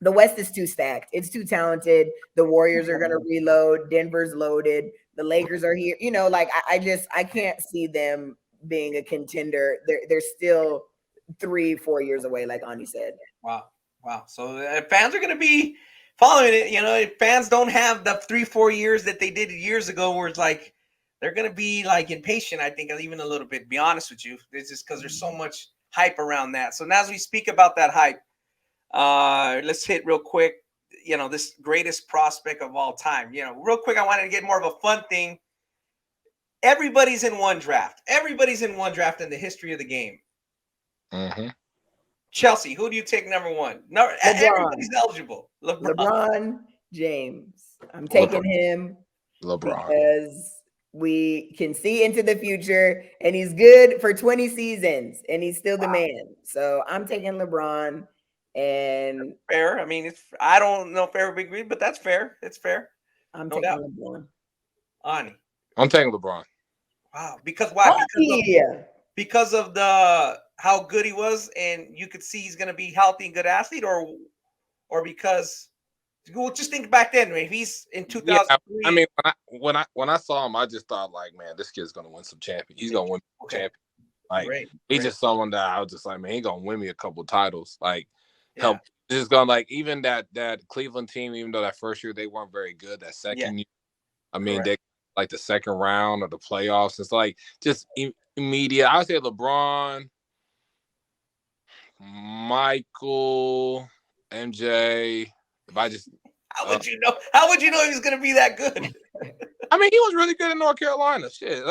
the West is too stacked. It's too talented. The Warriors are going to reload. Denver's loaded. The Lakers are here. I can't see them being a contender. They're still 3-4 years away, like Ani said. Wow. So fans are going to be following it. Fans don't have the 3-4 years that they did years ago, where it's like they're going to be like impatient, I think, even a little bit, to be honest with you. It's just because there's so much hype around that. So now as we speak about that hype, let's hit real quick, this greatest prospect of all time. Real quick, I wanted to get more of a fun thing. Everybody's in one draft. Everybody's in one draft in the history of the game. Mm-hmm. Chelsea, who do you take number one? No, everybody's eligible. LeBron James. I'm taking him because we can see into the future, and he's good for 20 seasons, and he's still the man. So I'm taking LeBron. And that's fair. I mean, I don't know if everybody agrees, but that's fair. It's fair. I'm taking LeBron. Ani. I'm taking LeBron. Wow. Because why? Because of how good he was, and you could see he's going to be healthy and good athlete, or because just think back then, if he's in 2003. I mean, when I saw him, I just thought, like, man, this kid's going to win some champion. He's going to win some champion. Like, he's just someone that I was just like, man, he's going to win me a couple of titles. Like, help. It's going, like, even that Cleveland team, even though that first year they weren't very good, that second year, I mean, they like the second round of the playoffs. It's like just immediate. I would say LeBron, Michael, MJ. If I just how would you know? How would you know he was going to be that good? I mean, he was really good in North Carolina. Shit.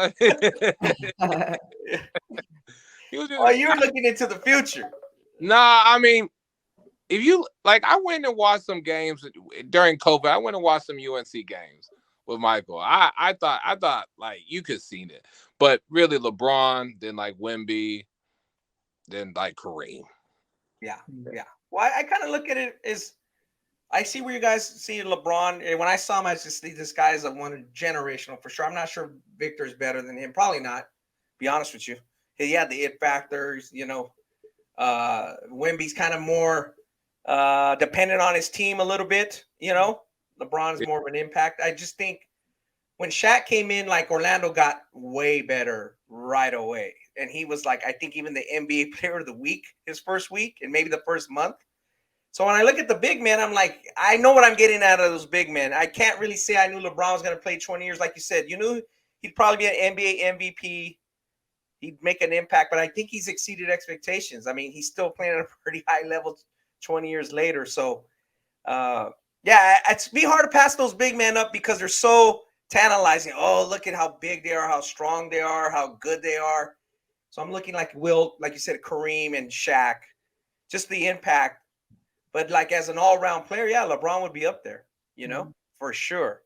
He was just, you're looking into the future. Nah, I mean, if you like, I went and watched some games during COVID. I went and watched some UNC games with Michael. I thought like you could see it, but really LeBron, then like Wemby, then like Kareem. Yeah. Well, I kind of look at it as I see where you guys see LeBron. And when I saw him, I just see this guy as a one generational for sure. I'm not sure Victor's better than him. Probably not. Be honest with you. He had the it factors. Wemby's kind of more dependent on his team a little bit. LeBron's more of an impact. I just think when Shaq came in, like Orlando got way better right away. And he was like, I think even the NBA player of the week, his first week and maybe the first month. So when I look at the big men, I'm like, I know what I'm getting out of those big men. I can't really say I knew LeBron was going to play 20 years. Like you said, you knew he'd probably be an NBA MVP. He'd make an impact, but I think he's exceeded expectations. I mean, he's still playing at a pretty high level 20 years later. So, it's be hard to pass those big men up because they're so tantalizing. Oh, look at how big they are, how strong they are, how good they are. So I'm looking like like you said, Kareem and Shaq, just the impact. But like as an all-around player, LeBron would be up there, for sure.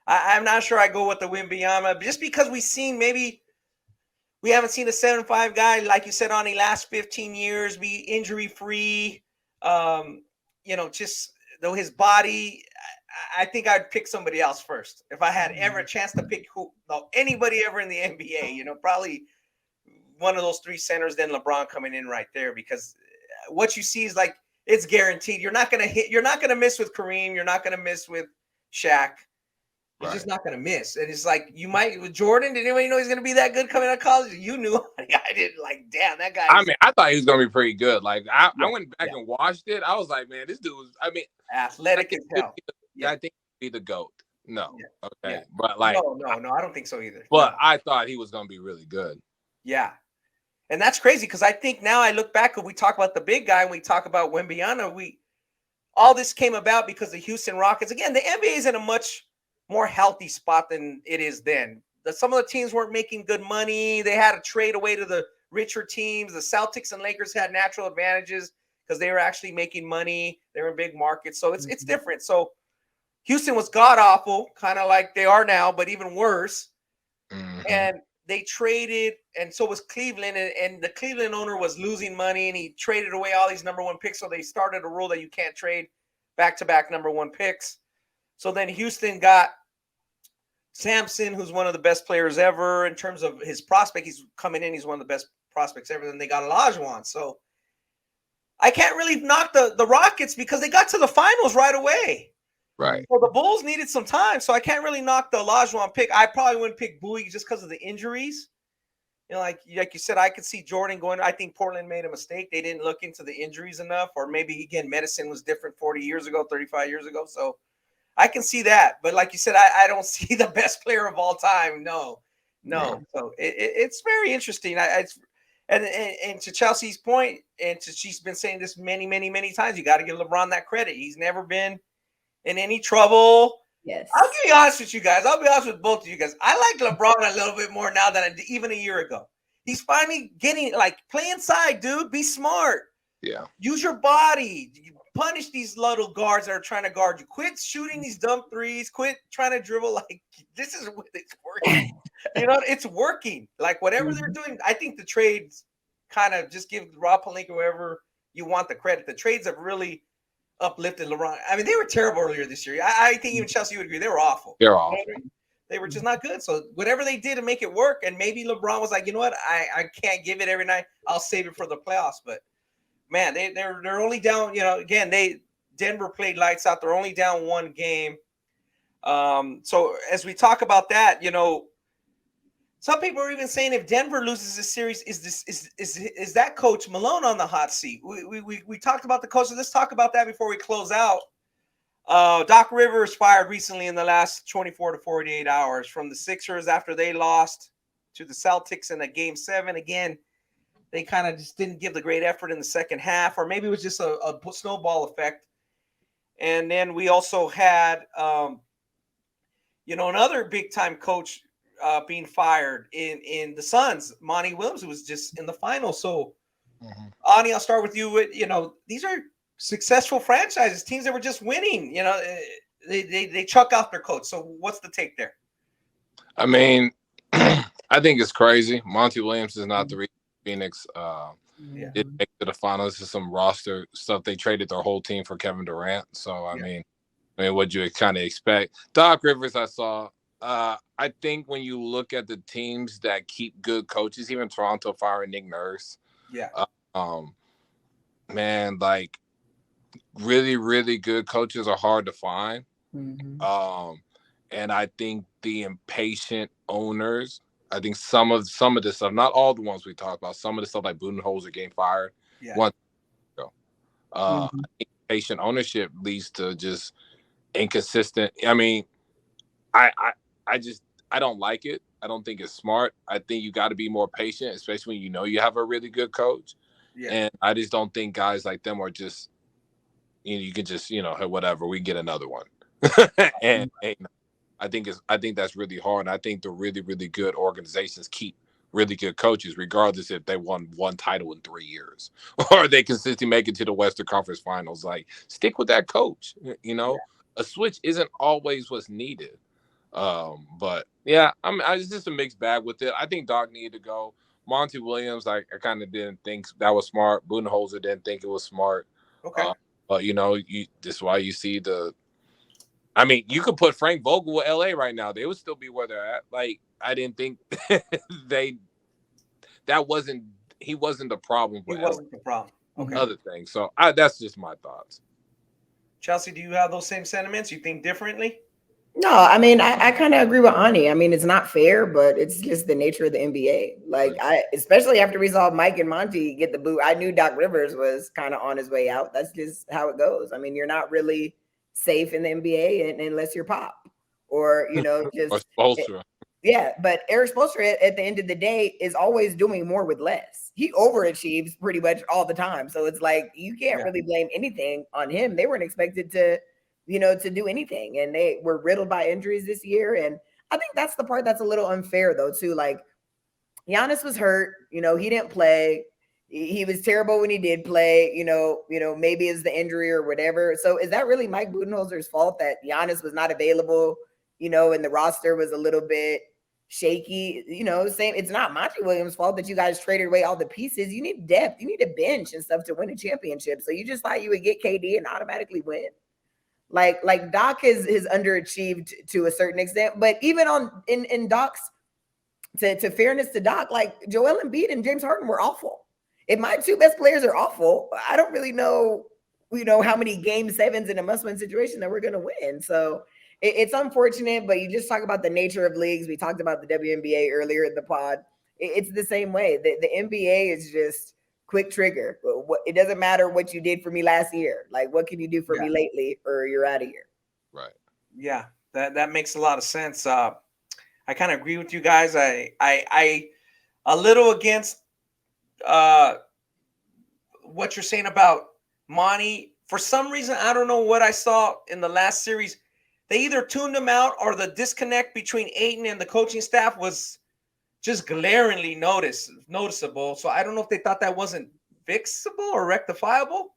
I'm not sure I go with the Wembanyama just because we haven't seen a 7'5" guy, like you said, on the last 15 years be injury-free. Just though his body, I think I'd pick somebody else first. If I had ever a chance to pick anybody ever in the NBA, probably one of those three centers, then LeBron coming in right there because what you see is like, it's guaranteed. You're not going to miss with Kareem. You're not going to miss with Shaq. You're just not going to miss. And it's like, you might with Jordan. Did anybody know he's going to be that good coming out of college? You knew. I didn't damn, that guy. I mean, I thought he was going to be pretty good. Like I went back and watched it. I was like, man, this dude was, athletic as hell. I think he'd be the GOAT. No. Yeah. Okay. Yeah. But like, no, I don't think so either. But I thought he was going to be really good. Yeah. And that's crazy because I think now I look back when we talk about the big guy and we talk about Wembanyama, all this came about because the Houston Rockets. Again, the NBA is in a much more healthy spot than it is then. Some of the teams weren't making good money. They had to trade away to the richer teams. The Celtics and Lakers had natural advantages because they were actually making money. They were in big markets. So it's different. So Houston was god-awful, kind of like they are now, but even worse. Mm-hmm. And they traded, and so was Cleveland, and the Cleveland owner was losing money, and he traded away all these number one picks. So they started a rule that you can't trade back-to-back number one picks. So then Houston got Sampson, who's one of the best players ever in terms of his prospect. He's coming in. He's one of the best prospects ever. Then they got Olajuwon. So I can't really knock the Rockets because they got to the finals right away. Right. So the Bulls needed some time, so I can't really knock the Olajuwon pick. I probably wouldn't pick Bowie just because of the injuries. Like you said, I could see Jordan going. I think Portland made a mistake. They didn't look into the injuries enough, or maybe, again, medicine was different 40 years ago, 35 years ago. So I can see that. But like you said, I don't see the best player of all time. No. Yeah. So it's very interesting. And to Chelsea's point, she's been saying this many, many, many times, you got to give LeBron that credit. He's never been in any trouble. Yes. I'll be honest with you guys. I'll be honest with both of you guys. I like LeBron a little bit more now than even a year ago. He's finally getting, play inside, dude. Be smart. Yeah. Use your body. Punish these little guards that are trying to guard you. Quit shooting these dumb threes. Quit trying to dribble. This is what it's working. It's working. Whatever they're doing, I think the trades kind of just give Rob Pelinka whoever you want the credit. The trades have really uplifted LeBron. I mean, they were terrible earlier this year. I think even Chelsea would agree. They were awful. They're awful. They were just not good. So whatever they did to make it work, and maybe LeBron was like, you know what? I can't give it every night. I'll save it for the playoffs. But man, they're only down. Again, Denver played lights out. They're only down one game. So as we talk about that, some people are even saying if Denver loses this series, is that Coach Malone on the hot seat? We talked about the coach. So let's talk about that before we close out. Doc Rivers fired recently in the last 24 to 48 hours from the Sixers after they lost to the Celtics in a game 7. Again, they kind of just didn't give the great effort in the second half, or maybe it was just a snowball effect. And then we also had, another big time coach being fired in the Suns, Monty Williams, who was just in the finals. So, Ani, I'll start with you. These are successful franchises, teams that were just winning. They chuck out their coach. So, what's the take there? I mean, I think it's crazy. Monty Williams is not the reason Phoenix didn't make to the finals. Is some roster stuff. They traded their whole team for Kevin Durant. So, I mean, what you kind of expect. Doc Rivers, I saw. I think when you look at the teams that keep good coaches, even Toronto firing Nick Nurse. Yeah. Man, like really, really good coaches are hard to find. And I think the impatient owners, I think some of this stuff, not all the ones we talked about, some of the stuff like Budenholzer getting fired. I think patient ownership leads to just inconsistent. I mean, I don't like it. I don't think it's smart. I think you got to be more patient, especially when you have a really good coach. Yeah. And I just don't think guys like them are just, you can just, hey, whatever, we get another one. and I think that's really hard. And I think the really, really good organizations keep really good coaches, regardless if they won one title in 3 years or they consistently make it to the Western Conference Finals. Like, stick with that coach. A switch isn't always what's needed. But yeah, it's just a mixed bag with it. I think Doc needed to go. Monty Williams, I kind of didn't think that was smart. Budenholzer didn't think it was smart. Okay. But this is why you see I mean, you could put Frank Vogel with LA right now. They would still be where they're at. Like, I didn't think he wasn't the problem. He wasn't the problem. Okay. Other things. So that's just my thoughts. Chelsea, do you have those same sentiments? You think differently? No, I mean, I kind of agree with Ani. I mean, it's not fair, but it's just the nature of the NBA. Like, especially after we saw Mike and Monty get the boot, I knew Doc Rivers was kind of on his way out. That's just how it goes. I mean, you're not really safe in the NBA unless you're Pop or, just yeah. But Eric Spoelstra at the end of the day is always doing more with less. He overachieves pretty much all the time. So it's like, you can't really blame anything on him. They weren't expected to do anything. And they were riddled by injuries this year. And I think that's the part that's a little unfair though, too. Like, Giannis was hurt, he didn't play. He was terrible when he did play, maybe it's the injury or whatever. So is that really Mike Budenholzer's fault that Giannis was not available, and the roster was a little bit shaky? Same. It's not Monty Williams' fault that you guys traded away all the pieces. You need depth. You need a bench and stuff to win a championship. So you just thought you would get KD and automatically win? Like Doc has underachieved to a certain extent, but even in Doc's to fairness to Doc, like Joel Embiid and James Harden were awful. If my two best players are awful, I don't really know, how many game 7s in a must-win situation that we're going to win. So it's unfortunate, but you just talk about the nature of leagues. We talked about the WNBA earlier in the pod. It's the same way. The NBA is just quick trigger. It doesn't matter what you did for me last year. Like, what can you do for me lately, or you're out of here? Right. Yeah, that makes a lot of sense. I kind of agree with you guys. I a little against what you're saying about Monty. For some reason, I don't know what I saw in the last series. They either tuned him out, or the disconnect between Ayton and the coaching staff was just glaringly noticeable. So I don't know if they thought that wasn't fixable or rectifiable.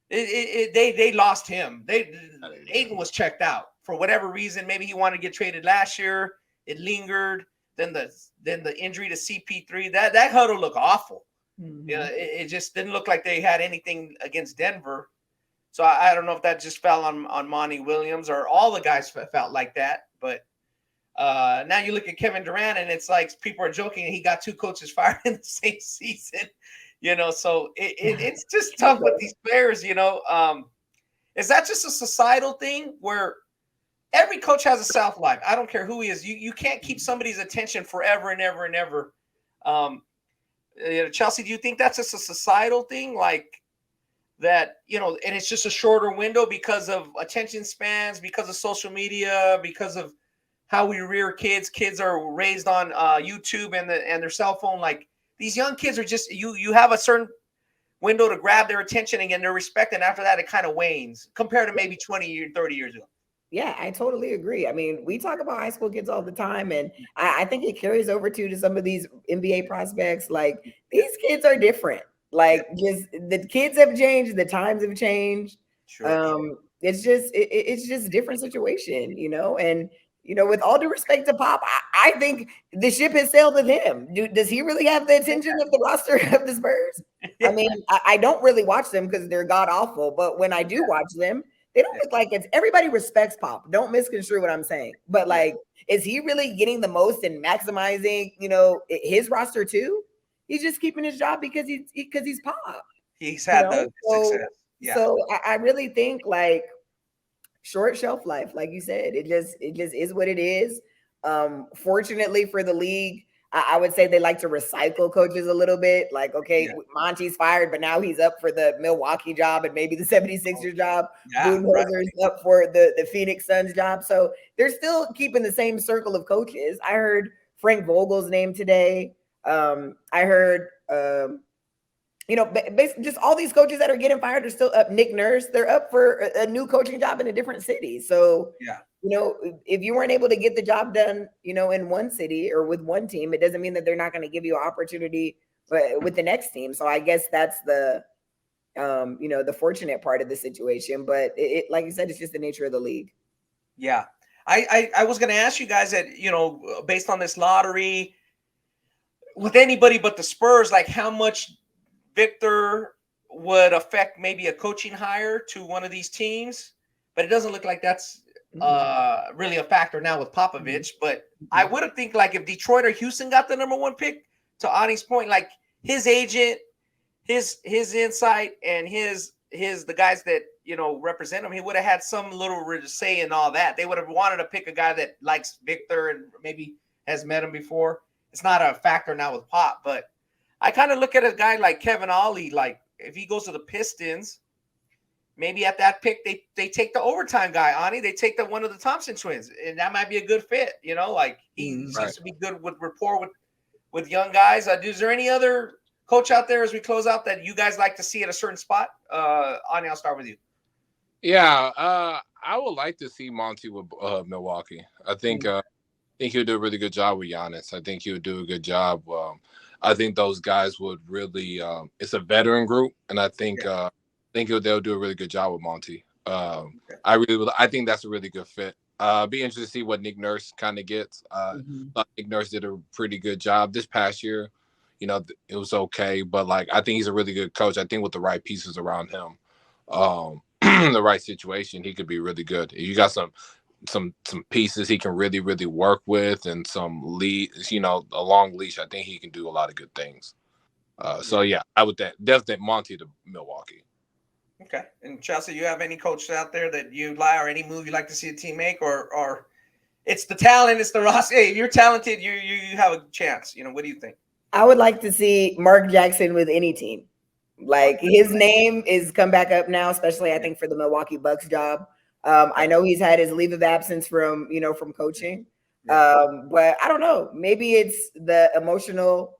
They lost him. Ayton was checked out for whatever reason. Maybe he wanted to get traded last year. It lingered. Then the injury to CP3. That huddle looked awful. Mm-hmm. It just didn't look like they had anything against Denver. So I don't know if that just fell on Monty Williams, or all the guys felt like that. But now you look at Kevin Durant, and it's like people are joking he got 2 coaches fired in the same season. So it's just tough with these players. Is that just a societal thing where every coach has a South life? I don't care who he is. You can't keep somebody's attention forever and ever and ever. Chelsea, do you think that's just a societal thing? Like that, you know, and it's just a shorter window because of attention spans, because of social media, because of how we rear kids. Kids are raised on YouTube and their cell phone. Like, these young kids are just, you have a certain window to grab their attention and get their respect, and after that it kind of wanes compared to maybe 20 or 30 years ago. Yeah, I totally agree. I mean, we talk about high school kids all the time, and I think it carries over to some of these NBA prospects. Like, these kids are different. Like, just the kids have changed, the times have changed. It's just a different situation, you know. And you know, with all due respect to Pop, I think the ship has sailed with him. Does he really have the attention of the roster of the Spurs? I mean, I don't really watch them because they're god awful, but when I do watch them, they don't look like it's everybody respects Pop. Don't misconstrue what I'm saying. But like, is he really getting the most and maximizing, you know, his roster too? He's just keeping his job because he's Pop. He's had the success. So I really think, like, short shelf life, like you said, it just is what it is. Fortunately for the league, I would say they like to recycle coaches a little bit. Like, okay, Monty's fired, but now he's up for the Milwaukee job and maybe the 76ers job. Budenholzer's up for the Phoenix Suns job. So they're still keeping the same circle of coaches. I heard Frank Vogel's name today. I heard, you know, basically just all these coaches that are getting fired are still up. Nick Nurse, they're up for a new coaching job in a different city. So, you know, if you weren't able to get the job done, you know, in one city or with one team, it doesn't mean that they're not going to give you an opportunity with the next team. So I guess that's the, you know, the fortunate part of the situation. But it like you said, it's just the nature of the league. Yeah. I was going to ask you guys that, you know, based on this lottery, with anybody but the Spurs, like, how much Victor would affect maybe a coaching hire to one of these teams? But it doesn't look like that's really a factor now with Popovich. But I would have think, like, if Detroit or Houston got the #1 pick, to Ani's point, like, his agent, his insight, and the guys that, you know, represent him, he would have had some little say in all that. They would have wanted to pick a guy that likes Victor and maybe has met him before. It's not a factor now with Pop, but I kind of look at a guy like Kevin Ollie. Like, if he goes to the Pistons, maybe at that pick they take the overtime guy, Ani. They take one of the Thompson twins, and that might be a good fit. You know, like, he seems to be good with rapport with young guys. Is there any other coach out there as we close out that you guys like to see at a certain spot? Ani, I'll start with you. Yeah, I would like to see Monty with Milwaukee. I think he'll do a really good job with Giannis. I think he'll do a good job. I think those guys would really. It's a veteran group, and I think they'll do a really good job with Monty. I think that's a really good fit. Be interested to see what Nick Nurse kind of gets. Nick Nurse did a pretty good job this past year. You know, it was okay, but like, I think he's a really good coach. I think with the right pieces around him, the right situation, he could be really good. You got some pieces he can really, really work with, and some leads, you know, a long leash. I think he can do a lot of good things. So yeah, I would definitely Monty to Milwaukee. Okay. And Chelsea, you have any coaches out there that you like, or any move you like to see a team make, or it's the talent, it's the roster? Hey, if you're talented, you have a chance. You know, what do you think? I would like to see Mark Jackson with any team. Like, his name is come back up now, especially I think for the Milwaukee Bucks job. I know he's had his leave of absence from coaching. But I don't know. Maybe it's the emotional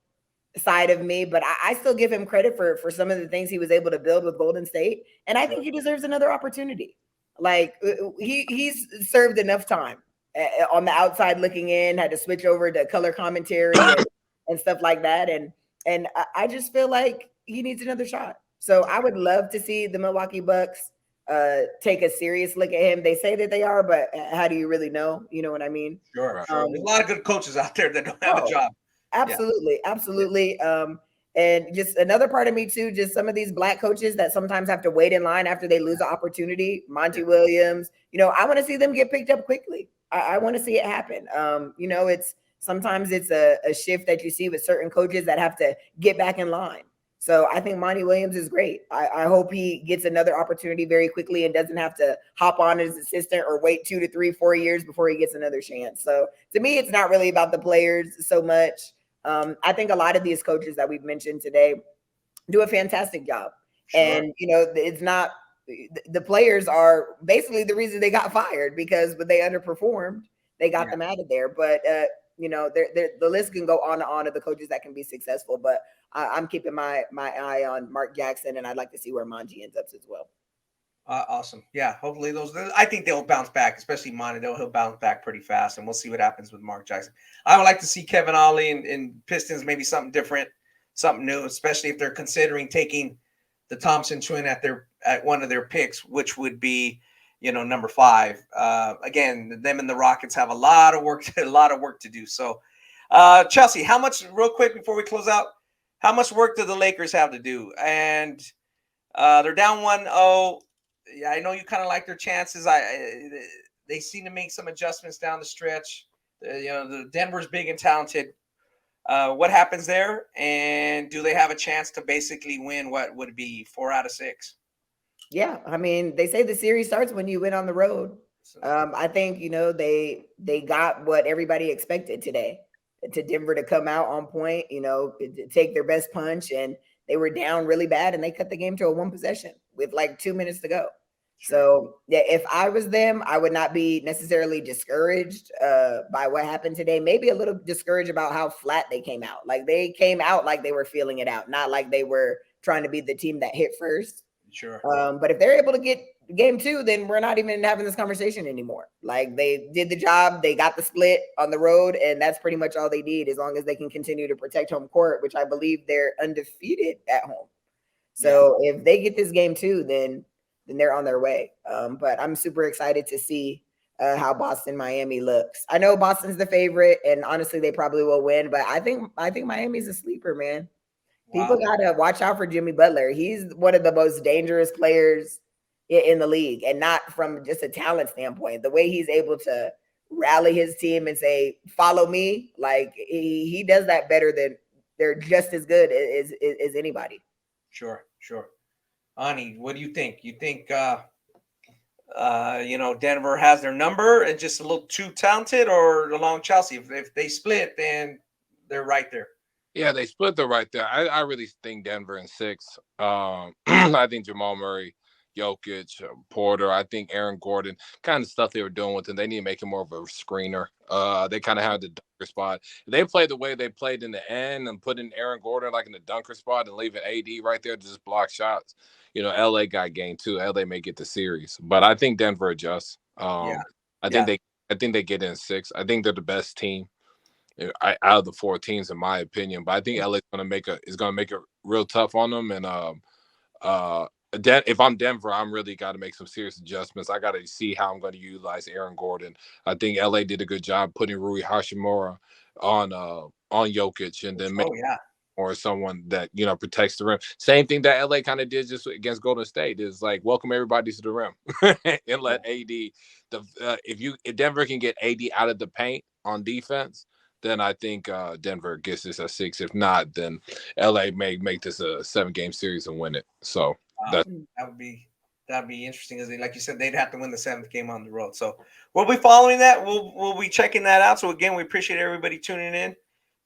side of me, but I still give him credit for some of the things he was able to build with Golden State. And I think he deserves another opportunity. Like, he's served enough time on the outside looking in, had to switch over to color commentary and stuff like that. And I just feel like he needs another shot. So I would love to see the Milwaukee Bucks take a serious look at him. They say that they are, but how do you really know? You know what I mean? Sure. There's a lot of good coaches out there that don't have a job. Absolutely. And just another part of me too, just some of these black coaches that sometimes have to wait in line after they lose an opportunity. Monty Williams, you know, I want to see them get picked up quickly. I want to see it happen. You know, sometimes it's a shift that you see with certain coaches that have to get back in line. So I think Monty Williams is great. I hope he gets another opportunity very quickly and doesn't have to hop on as assistant or wait 2 to 3, 4 years before he gets another chance. So to me, it's not really about the players so much. I think a lot of these coaches that we've mentioned today do a fantastic job. Sure. And, it's not the players are basically the reason they got fired because when they underperformed, they got them out of there. But, the list can go on and on of the coaches that can be successful. But I'm keeping my eye on Mark Jackson, and I'd like to see where Manji ends up as well. Awesome. Yeah, hopefully I think they'll bounce back, especially Monty. He'll bounce back pretty fast, and we'll see what happens with Mark Jackson. I would like to see Kevin Ollie and Pistons, maybe something different, something new, especially if they're considering taking the Thompson twin at one of their picks, which would be, number 5. Again, them and the Rockets have a lot of work to do. So, Chelsea, how much, real quick before we close out, how much work do the Lakers have to do? And they're down 1-0. Yeah, I know you kind of like their chances. They seem to make some adjustments down the stretch. The Denver's big and talented. What happens there? And do they have a chance to basically win what would be 4 out of 6? Yeah, I mean, they say the series starts when you win on the road. I think, they got what everybody expected today. To Denver to come out on point, to take their best punch, and they were down really bad, and they cut the game to a 1 possession with like 2 minutes to go. Sure. So yeah, if I was them, I would not be necessarily discouraged by what happened today. Maybe a little discouraged about how flat they came out. Like they came out like they were feeling it out, not like they were trying to be the team that hit first. Sure. But if they're able to get game 2, then we're not even having this conversation anymore. Like they did the job, they got the split on the road, and that's pretty much all they need, as long as they can continue to protect home court, which I believe they're undefeated at home. So if they get this game 2, then they're on their way. But I'm super excited to see how Boston-Miami looks. I know Boston's the favorite, and honestly, they probably will win. But I think Miami's a sleeper, man. Wow. People gotta watch out for Jimmy Butler. He's one of the most dangerous players in the league, and not from just a talent standpoint. The way he's able to rally his team and say, "Follow me," like he does that better than they're just as good as anybody. Sure. Ani, what do you think? You think Denver has their number and just a little too talented, or along Chelsea? If they split, then they're right there. Yeah, they split. They're right there. I really think Denver in 6. I think Jamal Murray, Jokic, Porter. I think Aaron Gordon, kind of stuff they were doing with him. They need to make him more of a screener. They kind of have the dunker spot. If they play the way they played in the end and put in Aaron Gordon like in the dunker spot and leaving AD right there to just block shots, LA got game 2. LA may get the series, but I think Denver adjusts. I think they get in 6. I think they're the best team out of the 4 teams, in my opinion. But I think LA is going to make it real tough on them. And if I'm Denver, I'm really got to make some serious adjustments. I got to see how I'm going to utilize Aaron Gordon. I think LA did a good job putting Rui Hachimura on Jokic, and then or someone that protects the rim. Same thing that LA kind of did just against Golden State, is like welcome everybody to the rim and let AD. If Denver can get AD out of the paint on defense, then I think Denver gets this at 6. If not, then LA may make this a 7-game series and win it. So that'd be interesting. As like you said, they'd have to win the 7th game on the road. So we'll be following that. We'll be checking that out. So again, we appreciate everybody tuning in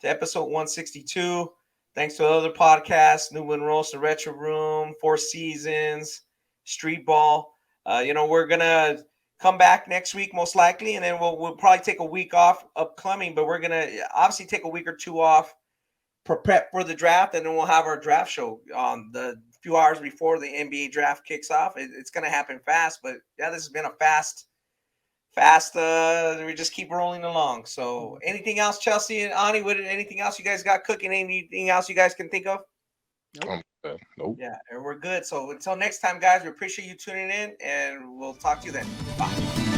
to episode 162. Thanks to the other podcasts, New Win Roast, The Retro Room, 4 Seasons, Street Ball. We're gonna come back next week most likely, and then we'll probably take a week off upcoming, but we're gonna obviously take a week or 2 off for prep for the draft, and then we'll have our draft show on the few hours before the NBA draft kicks off. It's gonna happen fast, but yeah, this has been a fast. We just keep rolling along. So anything else, Chelsea and Ani? Anything else you guys got cooking? Anything else you guys can think of? Nope. Yeah, we're good. So until next time, guys, we appreciate you tuning in, and we'll talk to you then. Bye.